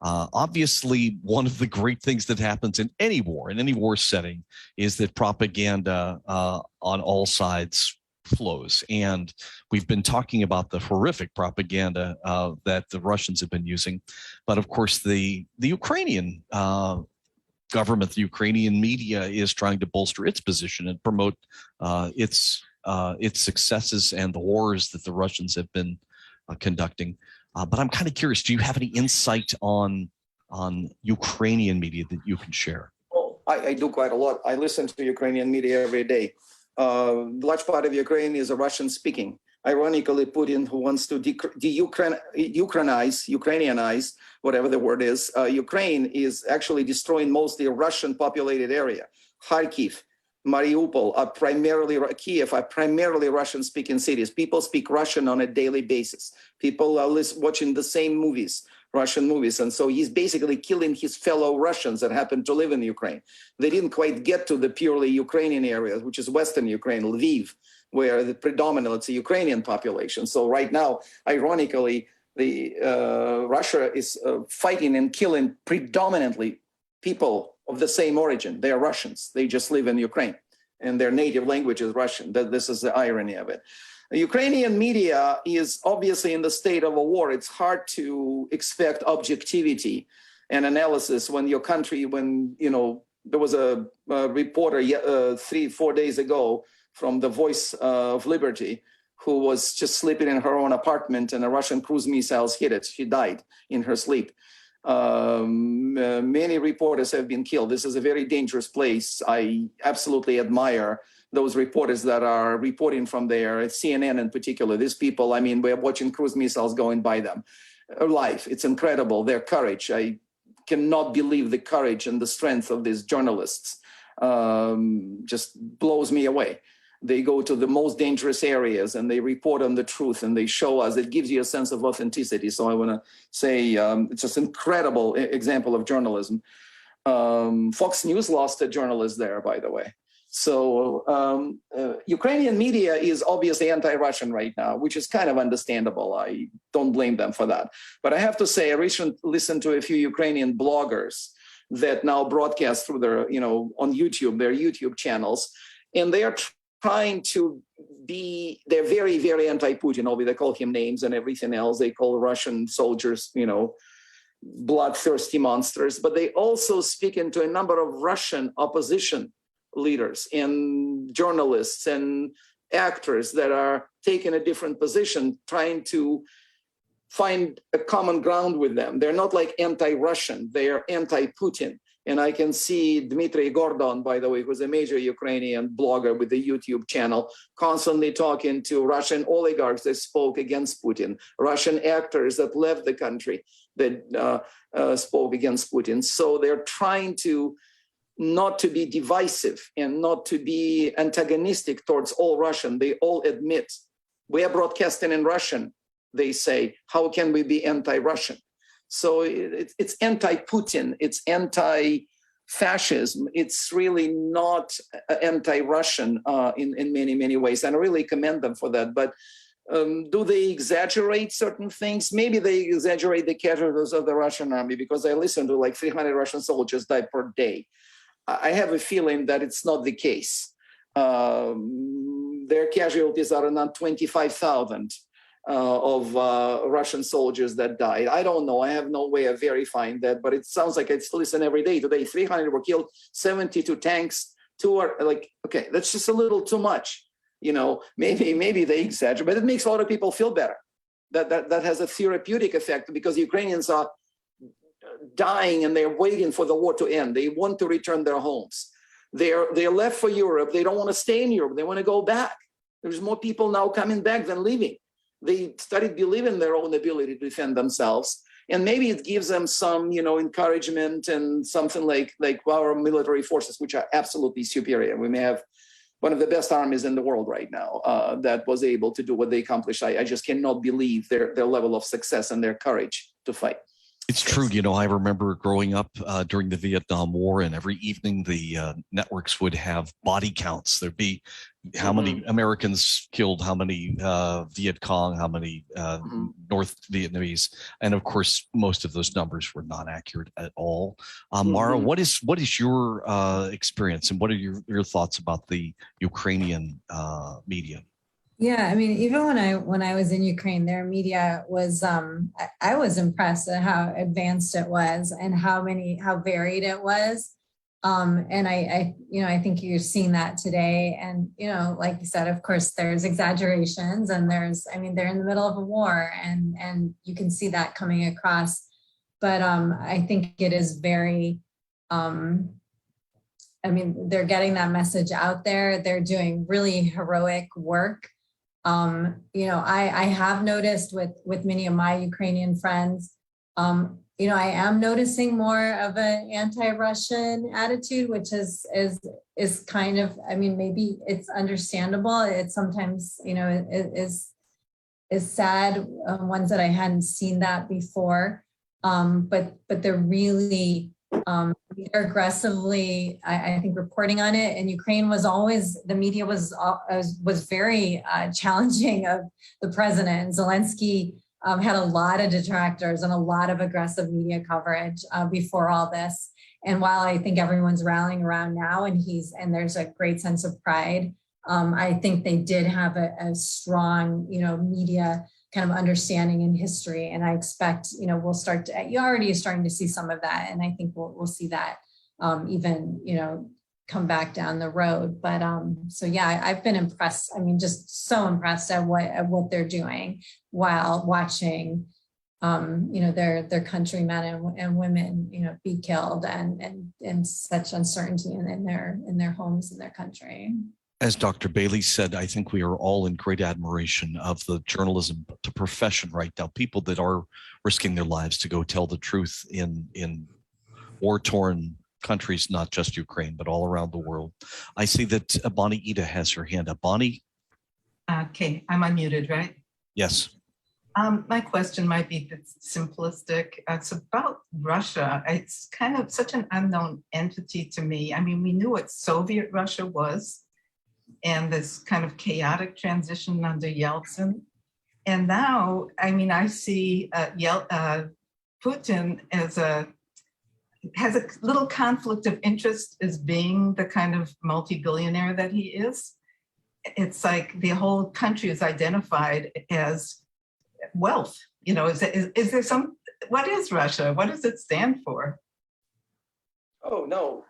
Obviously, one of the great things that happens in any war setting, is that propaganda on all sides flows. And we've been talking about the horrific propaganda that the Russians have been using. But of course, the Ukrainian government, the Ukrainian media is trying to bolster its position and promote its successes and the wars that the Russians have been conducting. But I'm kind of curious, do you have any insight on Ukrainian media that you can share? Oh, I do quite a lot. I listen to Ukrainian media every day. Large part of Ukraine is a Russian speaking. Ironically, Putin, who wants to Ukrainianize, whatever the word is, Ukraine is actually destroying mostly a Russian populated area. Kharkiv, Mariupol are primarily, Kiev are primarily Russian-speaking cities. People speak Russian on a daily basis. People are watching the same movies, Russian movies. And so he's basically killing his fellow Russians that happen to live in Ukraine. They didn't quite get to the purely Ukrainian areas, which is Western Ukraine, Lviv, where the predominant, it's a Ukrainian population. So right now, ironically, Russia is fighting and killing predominantly people of the same origin. They are Russians. They just live in Ukraine and their native language is Russian. This is the irony of it. The Ukrainian media is obviously in the state of a war. It's hard to expect objectivity and analysis when your country, there was a reporter 3-4 days ago from the Voice of Liberty who was just sleeping in her own apartment and a Russian cruise missiles hit it. She died in her sleep. Many reporters have been killed. This is a very dangerous place. I absolutely admire those reporters that are reporting from there, at CNN in particular. These people, we're watching cruise missiles going by them. Life, it's incredible, their courage. I cannot believe the courage and the strength of these journalists. Just blows me away. They go to the most dangerous areas and they report on the truth and they show us. It gives you a sense of authenticity. So I want to say it's just an incredible example of journalism. Fox News lost a journalist there, by the way. So Ukrainian media is obviously anti-Russian right now, which is kind of understandable. I don't blame them for that. But I have to say, I recently listened to a few Ukrainian bloggers that now broadcast through their, on YouTube, their YouTube channels, and they are trying to be, they're very, very anti-Putin. They call him names and everything else. They call Russian soldiers, bloodthirsty monsters. But they also speak into a number of Russian opposition leaders and journalists and actors that are taking a different position, trying to find a common ground with them. They're not like anti-Russian, they are anti-Putin. And I can see Dmitry Gordon, by the way, who's a major Ukrainian blogger with a YouTube channel, constantly talking to Russian oligarchs that spoke against Putin, Russian actors that left the country that spoke against Putin. So they're trying to not to be divisive and not to be antagonistic towards all Russian. They all admit we are broadcasting in Russian. They say, how can we be anti-Russian? So it's anti-Putin, it's anti-fascism. It's really not anti-Russian in many, many ways. And I really commend them for that. But do they exaggerate certain things? Maybe they exaggerate the casualties of the Russian army, because I listen to like 300 Russian soldiers die per day. I have a feeling that it's not the case. Their casualties are not 25,000 of Russian soldiers that died. I don't know. I have no way of verifying that, but it sounds like I still listen every day. Today, 300 were killed, 72 tanks, 2 are like, okay, that's just a little too much. You know, maybe they exaggerate, but it makes a lot of people feel better. That has a therapeutic effect, because Ukrainians are dying and they're waiting for the war to end. They want to return their homes. They're left for Europe. They don't want to stay in Europe. They want to go back. There's more people now coming back than leaving. They started believing in their own ability to defend themselves. And maybe it gives them some, you know, encouragement and something like our military forces, which are absolutely superior. We may have one of the best armies in the world right now that was able to do what they accomplished. I just cannot believe their level of success and their courage to fight. It's true. You know, I remember growing up during the Vietnam War, and every evening the networks would have body counts. There'd be how many Americans killed, how many Viet Cong, how many North Vietnamese. And of course, most of those numbers were not accurate at all. Mara, what is your experience, and what are your thoughts about the Ukrainian media? Yeah, I mean, even when I was in Ukraine, their media was I was impressed at how advanced it was and how varied it was. And I think you're seeing that today. And, you know, like you said, of course, there's exaggerations, and they're in the middle of a war, and you can see that coming across. But I think it is very, they're getting that message out there. They're doing really heroic work. I have noticed with many of my Ukrainian friends, I am noticing more of an anti-Russian attitude, which is kind of, maybe it's understandable. It's sometimes, is sad, ones that I hadn't seen that before. But they're really, they're aggressively, I think, reporting on it. And Ukraine was always, the media was very challenging of the president. And Zelensky had a lot of detractors and a lot of aggressive media coverage before all this. And while I think everyone's rallying around now, and there's a great sense of pride, I think they did have a strong, media kind of understanding in history. And I expect, you're already starting to see some of that. And I think we'll see that even, come back down the road. But so yeah, I've been impressed. Just so impressed at what they're doing while watching, their countrymen and women, be killed and such uncertainty in their homes, in their country. As Dr. Bailey said, I think we are all in great admiration of the journalism to profession right now, people that are risking their lives to go tell the truth in war-torn countries, not just Ukraine, but all around the world. I see that Bonnie Ida has her hand up. Bonnie? Okay, I'm unmuted, right? Yes. My question might be simplistic. It's about Russia. It's kind of such an unknown entity to me. We knew what Soviet Russia was, and this kind of chaotic transition under Yeltsin. And now, I see Putin has a little conflict of interest as being the kind of multi-billionaire that he is. It's like the whole country is identified as wealth. Is there what is Russia? What does it stand for? Oh, no.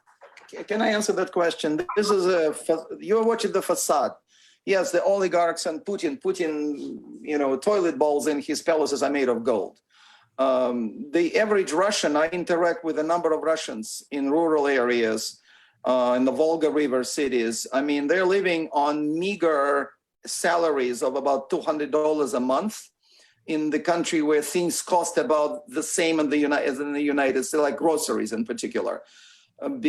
Can I answer that question? This is you're watching the facade. Yes, the oligarchs and Putin, toilet bowls in his palaces are made of gold. The average Russian, I interact with a number of Russians in rural areas, in the Volga River cities. They're living on meager salaries of about $200 a month in the country where things cost about the same as in the United States, like groceries in particular. and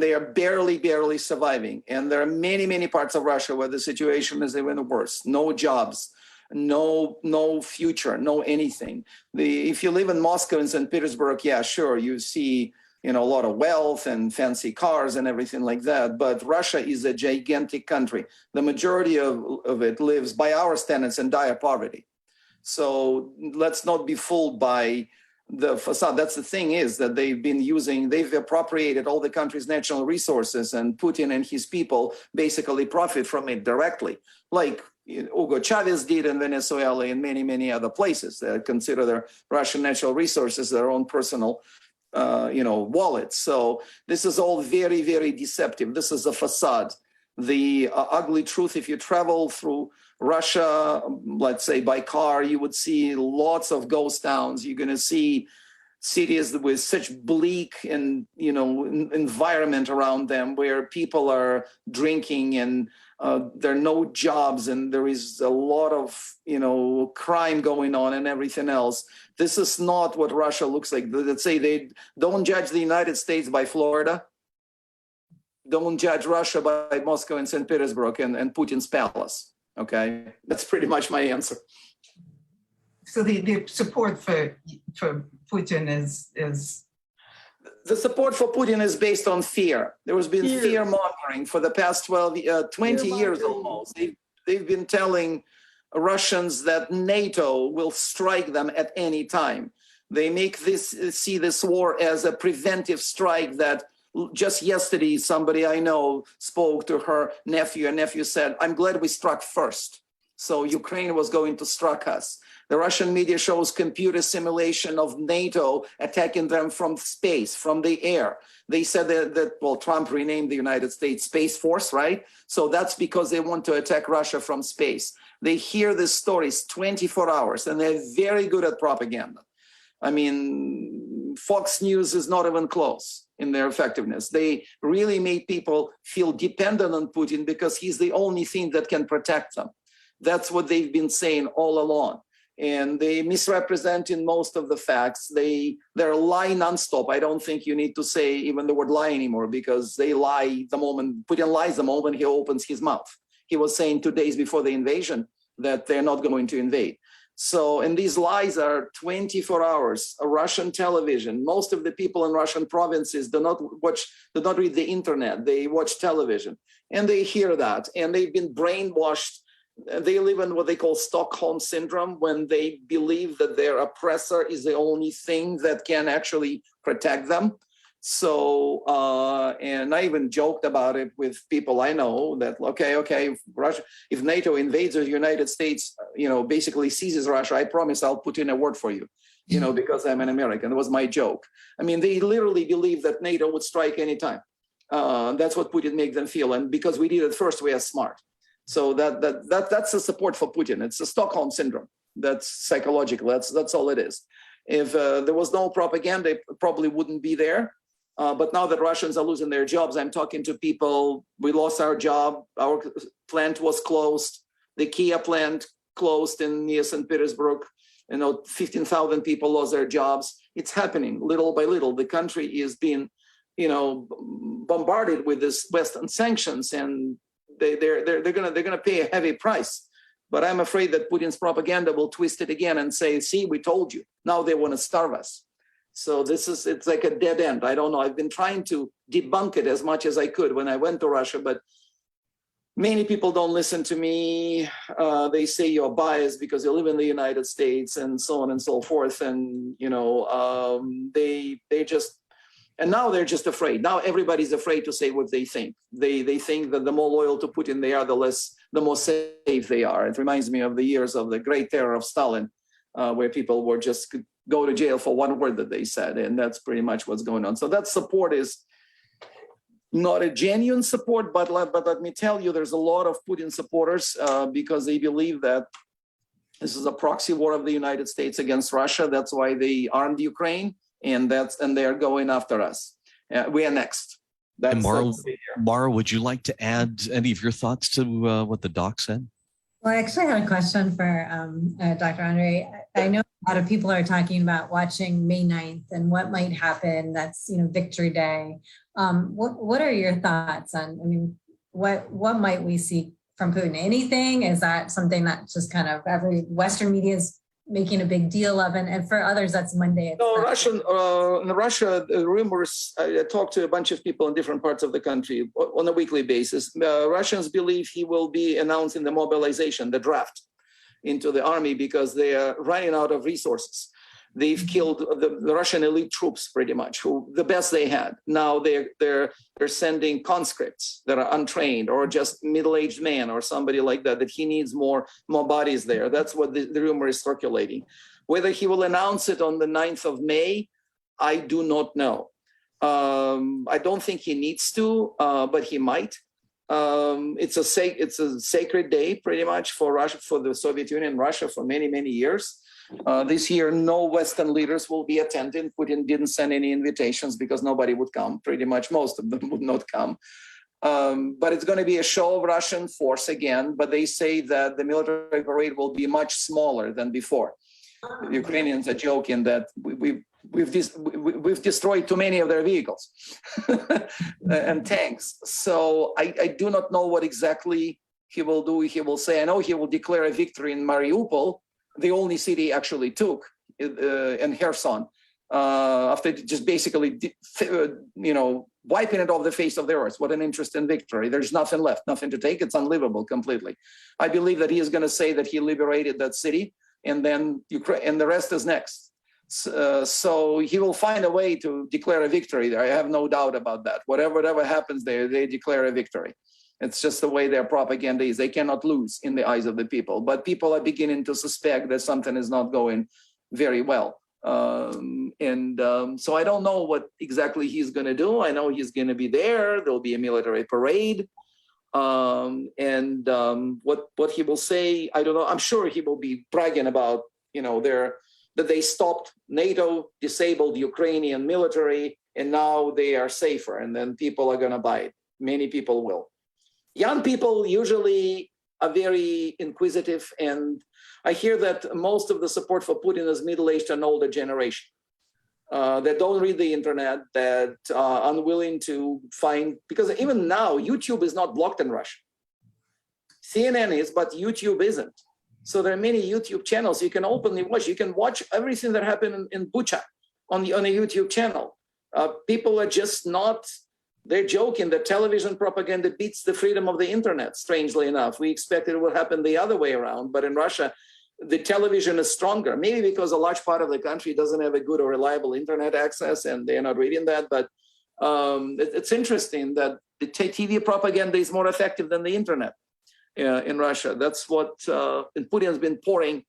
they are barely surviving. And there are many parts of Russia where the situation is even worse. No jobs, no future, no anything. If you live in Moscow and St. Petersburg, yeah, sure, you see, a lot of wealth and fancy cars and everything like that. But Russia is a gigantic country. The majority of it lives by our standards in dire poverty. So let's not be fooled by the facade. That's the thing, is that they've appropriated all the country's natural resources, and Putin and his people basically profit from it directly, like Hugo Chavez did in Venezuela and many other places that consider their Russian natural resources their own personal wallets. So this is all very deceptive. This is a facade. The ugly truth, if you travel through Russia, let's say by car, you would see lots of ghost towns. You're going to see cities with such bleak and environment around them, where people are drinking and there are no jobs, and there is a lot of crime going on and everything else. This is not what Russia looks like. Let's say they don't judge the United States by Florida. Don't judge Russia by Moscow and St. Petersburg and Putin's palace. Okay, that's pretty much my answer. So the support for Putin is the support for Putin is based on fear. There has been fear mongering for the past 20 years almost. They've been telling Russians that NATO will strike them at any time. They see this war as a preventive strike. That just yesterday, somebody I know spoke to her nephew, and nephew said, "I'm glad we struck first." So Ukraine was going to strike us. The Russian media shows computer simulation of NATO attacking them from space, from the air. They said that Trump renamed the United States Space Force, right? So that's because they want to attack Russia from space. They hear these stories 24 hours, and they're very good at propaganda. I mean, Fox News is not even close in their effectiveness. They really made people feel dependent on Putin because he's the only thing that can protect them. That's what they've been saying all along. And they misrepresent in most of the facts. They're lying nonstop. I don't think you need to say even the word lie anymore, because they lie the moment, Putin lies the moment he opens his mouth. He was saying 2 days before the invasion that they're not going to invade. So, and these lies are 24 hours, Russian television. Most of the people in Russian provinces do not read the internet. They watch television, and they hear that, and they've been brainwashed. They live in what they call Stockholm syndrome, when they believe that their oppressor is the only thing that can actually protect them. So, and I even joked about it with people I know that, okay, if NATO invades the United States, basically seizes Russia, I promise I'll put in a word for you, because I'm an American. It was my joke. I mean, they literally believe that NATO would strike anytime. That's what Putin makes them feel. And because we did it first, we are smart. So that's the support for Putin. It's a Stockholm syndrome. That's psychological. That's all it is. If there was no propaganda, it probably wouldn't be there. But now that Russians are losing their jobs, I'm talking to people. We lost our job. Our plant was closed. The Kia plant closed near St. Petersburg. 15,000 people lost their jobs. It's happening little by little. The country is being, bombarded with this Western sanctions, and they're gonna pay a heavy price. But I'm afraid that Putin's propaganda will twist it again and say, "See, we told you." Now they want to starve us. So it's like a dead end. I don't know. I've been trying to debunk it as much as I could when I went to Russia, but many people don't listen to me. They say you're biased because you live in the United States, and so on and so forth. And and now they're just afraid. Now everybody's afraid to say what they think. They think that the more loyal to Putin they are, the more safe they are. It reminds me of the years of the Great Terror of Stalin, where people were just go to jail for one word that they said, and that's pretty much what's going on. So that support is not a genuine support, but let me tell you, there's a lot of Putin supporters because they believe that this is a proxy war of the United States against Russia. That's why they armed Ukraine, and they're going after us. We are next. And Mara, would you like to add any of your thoughts to what the doc said? Well, I actually had a question for Dr. Andre. I know a lot of people are talking about watching May 9th and what might happen. That's, Victory Day. What are your thoughts on, what might we see from Putin? Anything? Is that something that just kind of every Western media is making a big deal of? And for others, that's Monday. No, in Russia, the rumors, I talked to a bunch of people in different parts of the country on a weekly basis. Russians believe he will be announcing the mobilization, the draft into the army because they are running out of resources. They've killed the Russian elite troops pretty much, who the best they had. Now they're sending conscripts that are untrained or just middle-aged men or somebody like that, that he needs more bodies there. That's what the rumor is circulating. Whether he will announce it on the 9th of May, I do not know. I don't think he needs to, but he might. It's a sacred day pretty much for Russia, for the Soviet Union, Russia for many, many years. This year, no Western leaders will be attending. Putin didn't send any invitations because nobody would come. Pretty much most of them would not come. But it's going to be a show of Russian force again. But they say that the military parade will be much smaller than before. The Ukrainians are joking that we've destroyed too many of their vehicles and tanks. So I do not know what exactly he will do. He will say, I know he will declare a victory in Mariupol, the only city he actually took, in Kherson, after just basically, wiping it off the face of the earth. What an interesting victory. There's nothing left, nothing to take. It's unlivable completely. I believe that he is going to say that he liberated that city, and then Ukraine, and the rest is next. So he will find a way to declare a victory there. I have no doubt about that. Whatever happens there, they declare a victory. It's just the way their propaganda is. They cannot lose in the eyes of the people. But people are beginning to suspect that something is not going very well. So I don't know what exactly he's going to do. I know he's going to be there. There'll be a military parade. What he will say, I don't know. I'm sure he will be bragging about, that they stopped NATO, disabled Ukrainian military, and now they are safer. And then people are going to buy it. Many people will. Young people usually are very inquisitive, and I hear that most of the support for Putin is middle-aged and older generation that don't read the internet, that are unwilling to find, because even now, YouTube is not blocked in Russia. CNN is, but YouTube isn't. So there are many YouTube channels you can openly watch. You can watch everything that happened in Bucha on a YouTube channel. People are just not... They're joking that television propaganda beats the freedom of the internet, strangely enough. We expected it would happen the other way around, but in Russia, the television is stronger, maybe because a large part of the country doesn't have a good or reliable internet access and they're not reading that. But it's interesting that the TV propaganda is more effective than the internet in Russia. That's what, and Putin has been pouring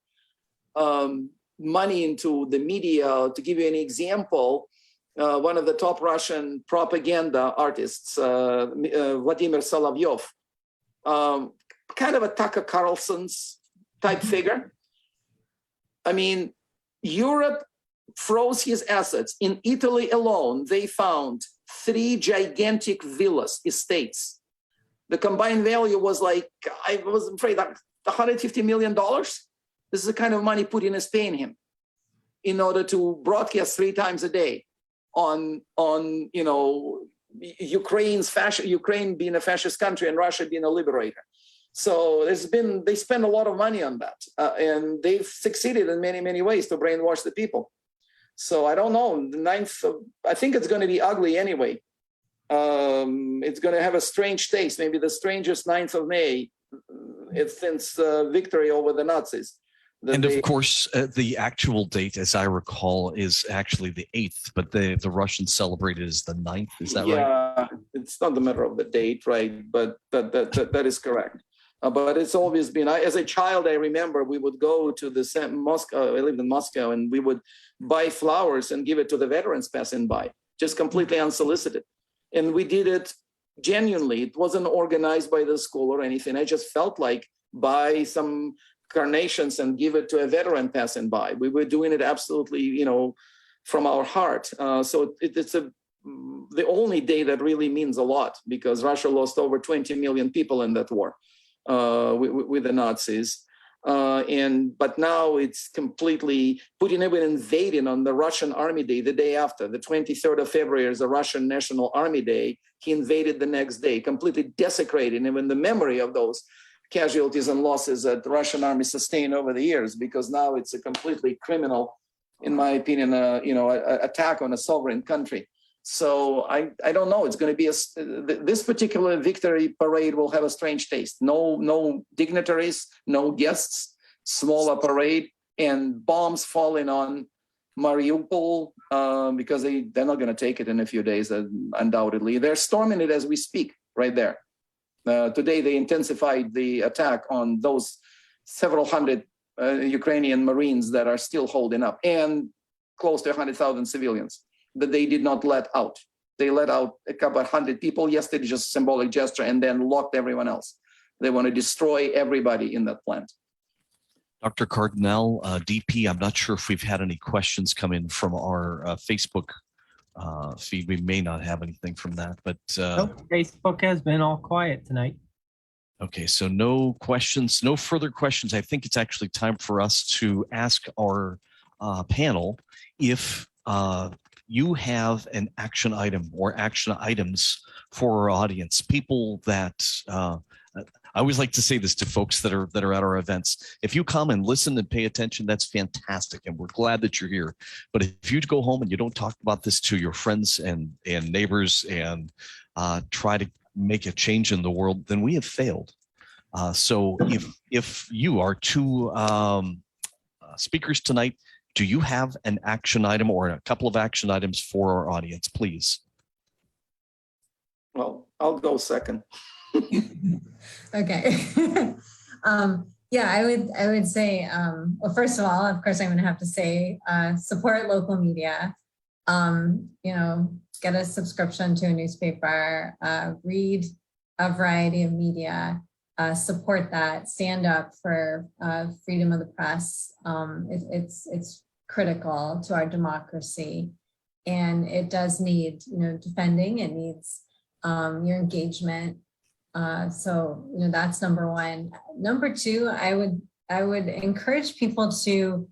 money into the media. To give you an example, one of the top Russian propaganda artists, Vladimir Solovyov, kind of a Tucker Carlson's type figure. I mean, Europe froze his assets. In Italy alone, they found 3 gigantic villas, estates. The combined value was like, I was afraid, $150 million. This is the kind of money Putin is paying him in order to broadcast 3 times a day on Ukraine being a fascist country and Russia being a liberator. So they spend a lot of money on that, and they've succeeded in many, many ways to brainwash the people. So I don't know. The 9th, I think it's going to be ugly anyway. It's going to have a strange taste, maybe the strangest 9th of May since victory over the Nazis. And of course, the actual date, as I recall, is actually the 8th, but the Russians celebrated as the 9th. Is that right? Yeah, it's not the matter of the date, right? But that is correct. But it's always been, as a child, I remember we would go to Moscow. I lived in Moscow, and we would buy flowers and give it to the veterans passing by, just completely unsolicited. And we did it genuinely. It wasn't organized by the school or anything. I just felt like buy some carnations and give it to a veteran passing by. We were doing it absolutely, from our heart. So it's the only day that really means a lot, because Russia lost over 20 million people in that war. with the Nazis. But now it's completely, Putin even invaded on the Russian Army Day, the day after, the 23rd of February is the Russian National Army Day. He invaded the next day, completely desecrating even the memory of those casualties and losses that the Russian army sustained over the years, because now it's a completely criminal, in my opinion, attack on a sovereign country. So I don't know. It's going to be this particular victory parade will have a strange taste. No dignitaries, no guests, smaller parade, and bombs falling on Mariupol because they're not going to take it in a few days. Undoubtedly, they're storming it as we speak, right there. Today they intensified the attack on those several hundred Ukrainian Marines that are still holding up, and close to 100,000 civilians that they did not let out. They let out a couple of hundred people yesterday, just a symbolic gesture, and then locked everyone else. They want to destroy everybody in that plant. Dr. Cardinal, DP, I'm not sure if we've had any questions come in from our Facebook feed. We may not have anything from that, but nope, Facebook has been all quiet tonight. Okay, so no questions, no further questions. I think it's actually time for us to ask our panel if you have an action item or action items for our audience, people that I always like to say this to folks that are at our events. If you come and listen and pay attention, that's fantastic, and we're glad that you're here. But if you go home and you don't talk about this to your friends and neighbors and try to make a change in the world, then we have failed. So if you are two speakers tonight, do you have an action item or a couple of action items for our audience, please? Well, I'll go second. Okay. Yeah, I would say, well, first of all, of course, I'm going to have to say, support local media. Get a subscription to a newspaper, read a variety of media, support that, stand up for freedom of the press. It's critical to our democracy, and it does need, defending. It needs your engagement. So that's number one. Number two, I would encourage people to,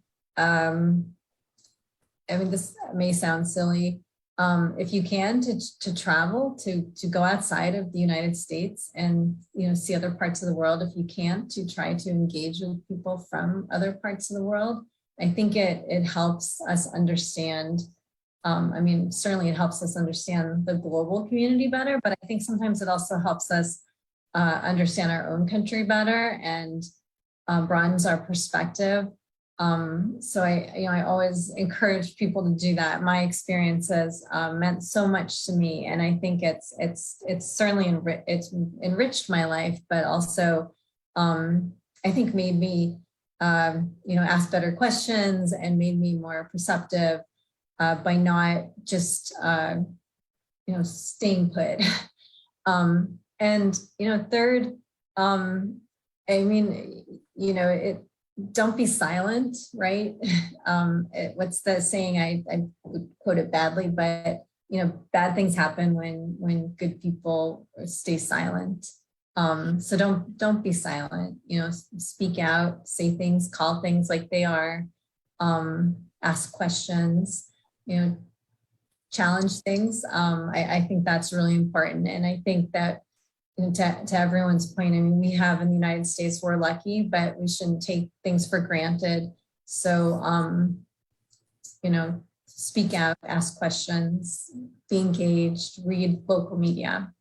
this may sound silly, if you can, to travel, to go outside of the United States and see other parts of the world. If you can, to try to engage with people from other parts of the world. I think it helps us understand. Certainly it helps us understand the global community better, but I think sometimes it also helps us understand our own country better and broadens our perspective. So I always encourage people to do that. My experiences meant so much to me, and I think it's certainly it's enriched my life, but also I think made me ask better questions and made me more perceptive by not just staying put. And third, don't be silent, right? What's the saying? I would quote it badly, but bad things happen when good people stay silent. So don't be silent. Speak out, say things, call things like they are, ask questions, challenge things. I think that's really important, and I think that. To everyone's point, we have in the United States, we're lucky, but we shouldn't take things for granted. So, speak out, ask questions, be engaged, read local media.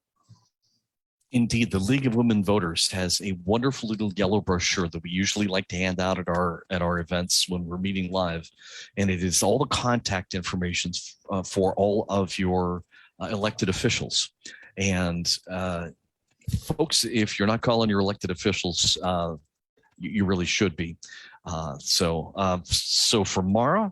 Indeed, the League of Women Voters has a wonderful little yellow brochure that we usually like to hand out at our events when we're meeting live, and it is all the contact information for all of your elected officials. And folks, if you're not calling your elected officials, you really should be. So for Mara,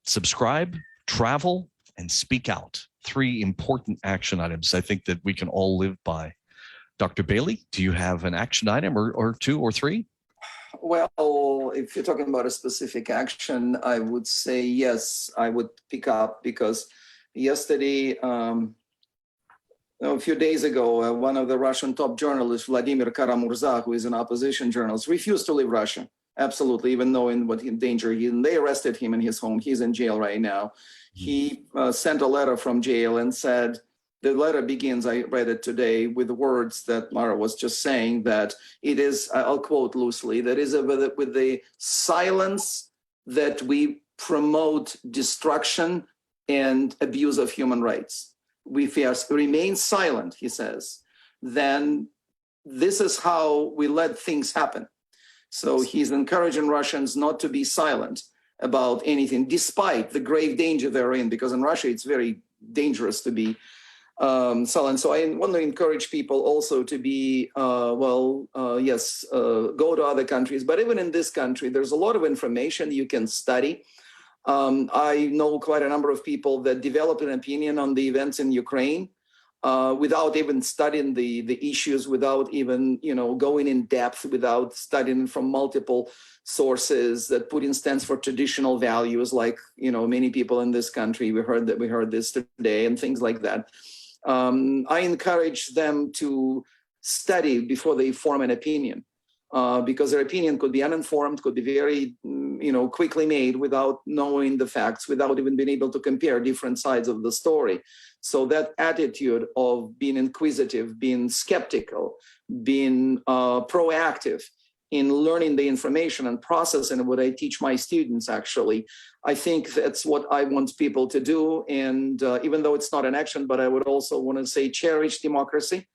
subscribe, travel, and speak out. 3 important action items I think that we can all live by. Dr. Bailey, do you have an action item or 2 or 3? Well, if you're talking about a specific action, I would say yes, I would pick up, because yesterday, a few days ago, one of the Russian top journalists, Vladimir Kara-Murza, who is an opposition journalist, refused to leave Russia. Absolutely, even knowing what in danger he, and they arrested him in his home. He's in jail right now. He sent a letter from jail and said, the letter begins, I read it today, with the words that Mara was just saying, that it is, I'll quote loosely, that is with the silence that we promote destruction and abuse of human rights. We remain silent, he says, then this is how we let things happen. So he's encouraging Russians not to be silent about anything, despite the grave danger they're in, because in Russia, it's very dangerous to be silent. So I want to encourage people also to be, go to other countries, but even in this country, there's a lot of information you can study. I know quite a number of people that developed an opinion on the events in Ukraine without even studying the issues, without even going in depth, without studying from multiple sources that Putin stands for traditional values, like many people in this country. We heard this today and things like that. I encourage them to study before they form an opinion, because their opinion could be uninformed, could be very quickly made without knowing the facts, without even being able to compare different sides of the story. So that attitude of being inquisitive, being skeptical, being proactive in learning the information and processing what I teach my students, actually, I think that's what I want people to do. And even though it's not an action, but I would also want to say cherish democracy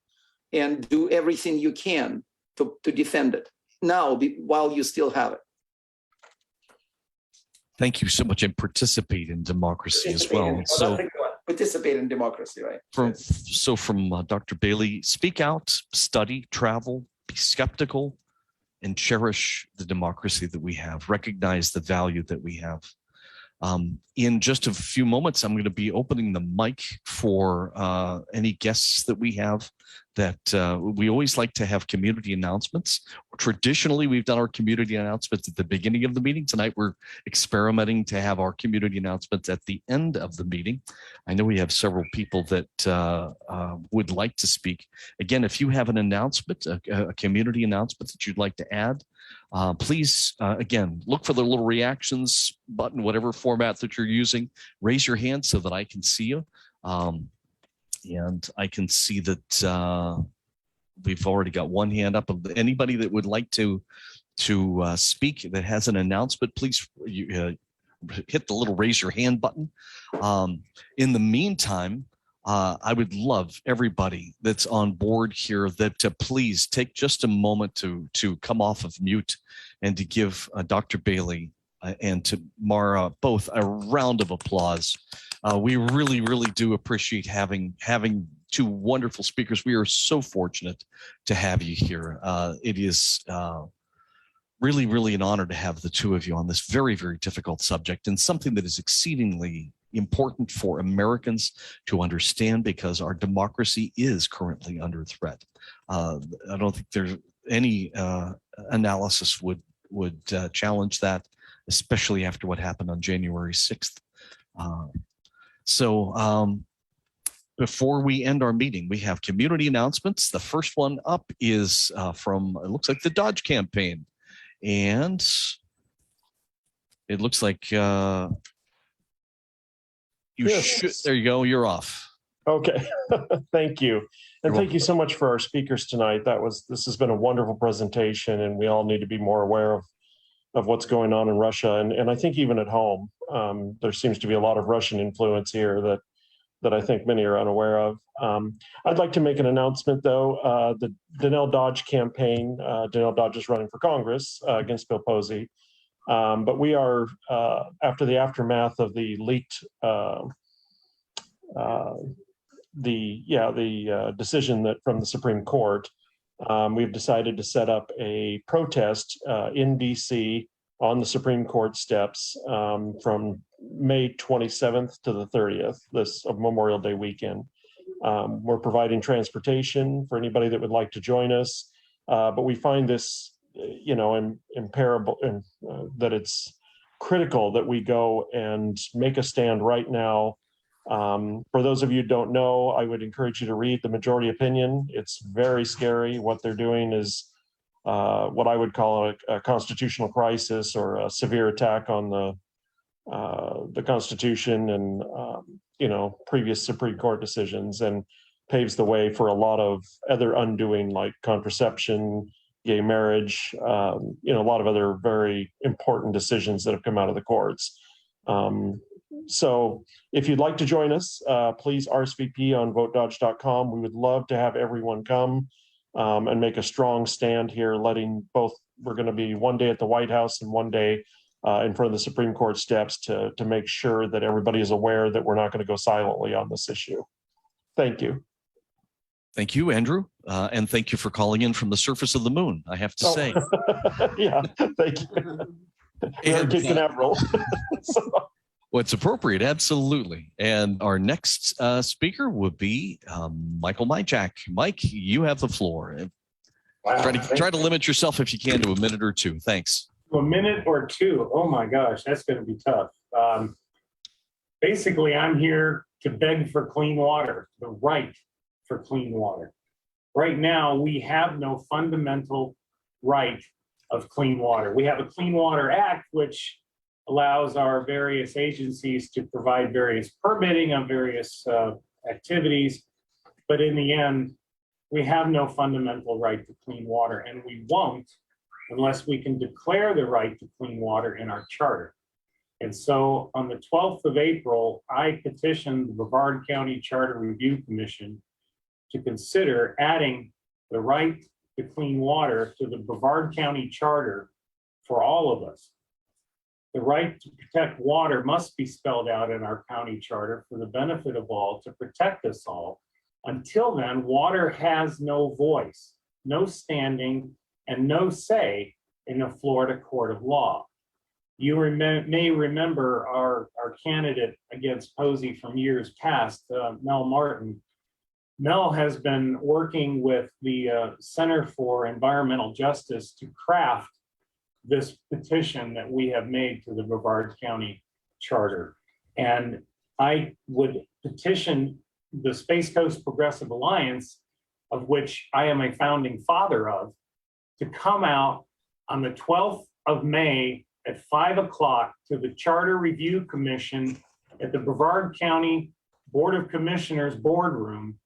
and do everything you can to defend it now while you still have it. Thank you so much, and participate in democracy as well. So participate in democracy, right? From Dr. Bailey, speak out, study, travel, be skeptical, and cherish the democracy that we have. Recognize the value that we have. In just a few moments, I'm going to be opening the mic for any guests that we have. That we always like to have community announcements. Traditionally, we've done our community announcements at the beginning of the meeting. Tonight, we're experimenting to have our community announcements at the end of the meeting. I know we have several people that would like to speak. Again, if you have an announcement, a community announcement that you'd like to add, please, again, look for the little reactions button, whatever format that you're using. Raise your hand so that I can see you. And I can see that we've already got one hand up. Of anybody that would like to speak that has an announcement, please hit the little raise your hand button. In the meantime, I would love everybody that's on board here that to please take just a moment to come off of mute and to give Dr. Bailey and to Mara both a round of applause. We really, really do appreciate having two wonderful speakers. We are so fortunate to have you here. It is really, really an honor to have the two of you on this very, very difficult subject, and something that is exceedingly important for Americans to understand, because our democracy is currently under threat. I don't think there's any analysis would challenge that, especially after what happened on January 6th. Before we end our meeting, we have community announcements. The first one up is from, it looks like the Dodge campaign. And it looks like there you go, you're off. Okay, thank you. And thank you so much for our speakers tonight. This has been a wonderful presentation, and we all need to be more aware of what's going on in Russia. And I think even at home, there seems to be a lot of Russian influence here that I think many are unaware of. I'd like to make an announcement, though. The Donnell Dodge campaign, Donnell Dodge is running for Congress against Bill Posey. But we are, after the aftermath of the leaked, decision from the Supreme Court, we've decided to set up a protest in DC on the Supreme Court steps from May 27th to the 30th, this Memorial Day weekend. We're providing transportation for anybody that would like to join us, but we find this, that it's critical that we go and make a stand right now For those of you who don't know, I would encourage you to read the majority opinion. It's very scary. What they're doing is what I would call a constitutional crisis or a severe attack on the Constitution and previous Supreme Court decisions, and paves the way for a lot of other undoing, like contraception, gay marriage, a lot of other very important decisions that have come out of the courts. So if you'd like to join us, please RSVP on votedodge.com. We would love to have everyone come and make a strong stand here, we're going to be one day at the White House and one day in front of the Supreme Court steps to make sure that everybody is aware that we're not going to go silently on this issue. Thank you. Thank you, Andrew. And thank you for calling in from the surface of the moon, I have to say. Yeah, thank you. And Canaveral. what's appropriate, absolutely. And our next speaker would be Michael Myjak. Mike, you have the floor. Wow, try to limit yourself if you can to a minute or two. Thanks. A minute or two. Oh my gosh, that's going to be tough. Basically, I'm here to beg for clean water, the right for clean water. Right now, we have no fundamental right of clean water. We have a Clean Water Act, which allows our various agencies to provide various permitting on various activities. But in the end, we have no fundamental right to clean water, and we won't unless we can declare the right to clean water in our charter. And so on the 12th of April, I petitioned the Brevard County Charter Review Commission to consider adding the right to clean water to the Brevard County Charter for all of us. The right to protect water must be spelled out in our county charter for the benefit of all, to protect us all. Until then, water has no voice, no standing, and no say in a Florida court of law. You may remember our candidate against Posey from years past, Mel Martin. Mel has been working with the Center for Environmental Justice to craft this petition that we have made to the Brevard County Charter. And I would petition the Space Coast Progressive Alliance, of which I am a founding father of, to come out on the 12th of May at 5 o'clock to the Charter Review Commission at the Brevard County Board of Commissioners boardroom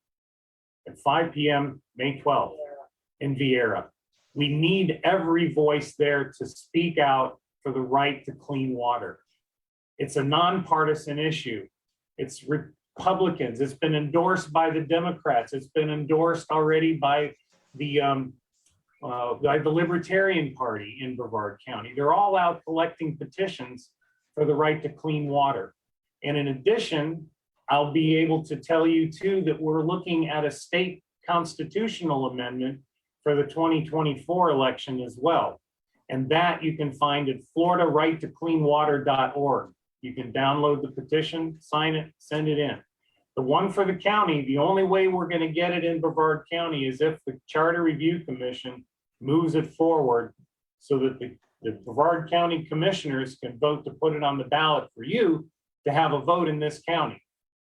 at 5 p.m. May 12th in Viera. We need every voice there to speak out for the right to clean water. It's a nonpartisan issue. It's Republicans. It's been endorsed by the Democrats. It's been endorsed already by the Libertarian Party in Brevard County. They're all out collecting petitions for the right to clean water. And in addition, I'll be able to tell you too that we're looking at a state constitutional amendment for the 2024 election as well. And that you can find at floridarightToCleanWater.org. You can download the petition, sign it, send it in. The one for the county, the only way we're going to get it in Brevard County is if the Charter Review Commission moves it forward so that the Brevard County commissioners can vote to put it on the ballot for you to have a vote in this county.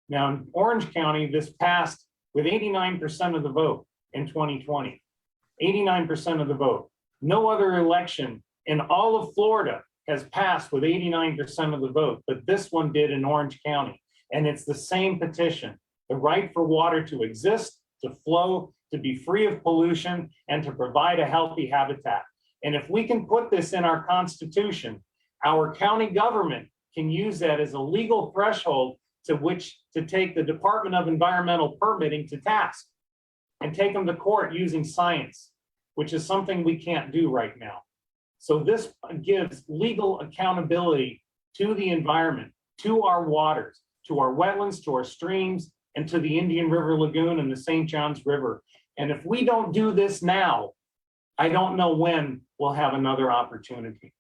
Now, in Orange County, this passed with 89% of the vote in 2020. 89% of the vote. No other election in all of Florida has passed with 89% of the vote, but this one did in Orange County. And it's the same petition, the right for water to exist, to flow, to be free of pollution, and to provide a healthy habitat. And if we can put this in our Constitution, our county government can use that as a legal threshold to which to take the Department of Environmental Permitting to task and take them to court using science, which is something we can't do right now. So this gives legal accountability to the environment, to our waters, to our wetlands, to our streams, and to the Indian River Lagoon and the St. Johns River. And if we don't do this now, I don't know when we'll have another opportunity.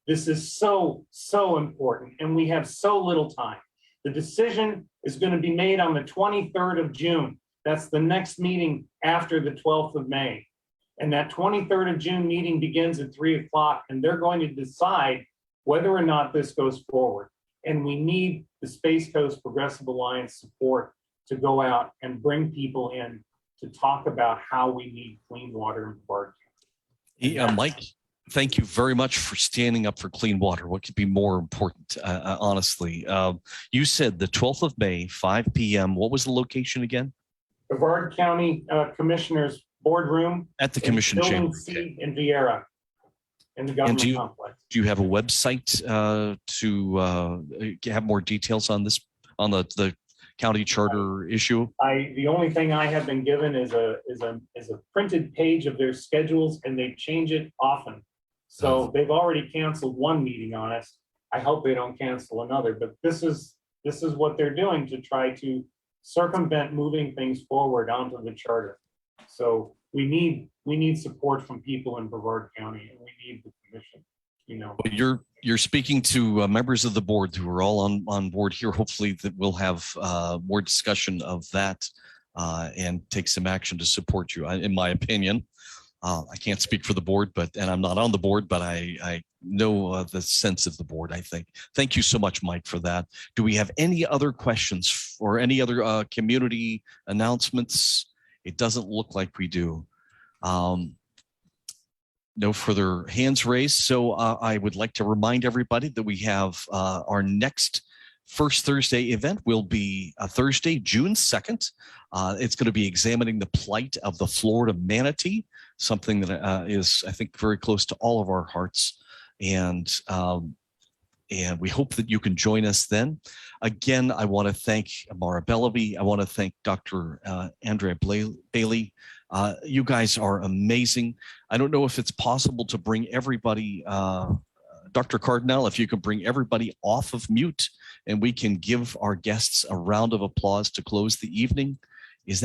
This is so, so important, and we have so little time. The decision is going to be made on the 23rd of June. That's the next meeting after the 12th of May. And that 23rd of June meeting begins at 3 o'clock, and they're going to decide whether or not this goes forward. And we need the Space Coast Progressive Alliance support to go out and bring people in to talk about how we need clean water in Brevard County. Yeah, Mike, thank you very much for standing up for clean water. What could be more important, honestly? You said the 12th of May, 5 p.m. What was the location again? Brevard County Commissioners Boardroom. At the Commission Building Chamber. C in Viera, in the government complex. Do you have a website to have more details on this, on the county charter issue? The only thing I have been given is a printed page of their schedules, and they change it often. So they've already canceled one meeting on us. I hope they don't cancel another, but this is what they're doing to try to circumvent moving things forward onto the charter. So we need support from people in Brevard County, and we need the commission. You know, you're speaking to members of the board who are all on board here. Hopefully that we'll have more discussion of that and take some action to support you. In my opinion, I can't speak for the board, and I'm not on the board, but I know the sense of the board, I think. Thank you so much, Mike, for that. Do we have any other questions or any other community announcements? It doesn't look like we do. No further hands raised. So I would like to remind everybody that we have our next First Thursday event will be Thursday, June 2nd. It's going to be examining the plight of the Florida manatee, something that is, I think, very close to all of our hearts. And we hope that you can join us then. Again, I want to thank Mara Bellaby. I want to thank Dr. Andrea Bailey. You guys are amazing. I don't know if it's possible to bring everybody, Dr. Cardinal, if you can bring everybody off of mute and we can give our guests a round of applause to close the evening.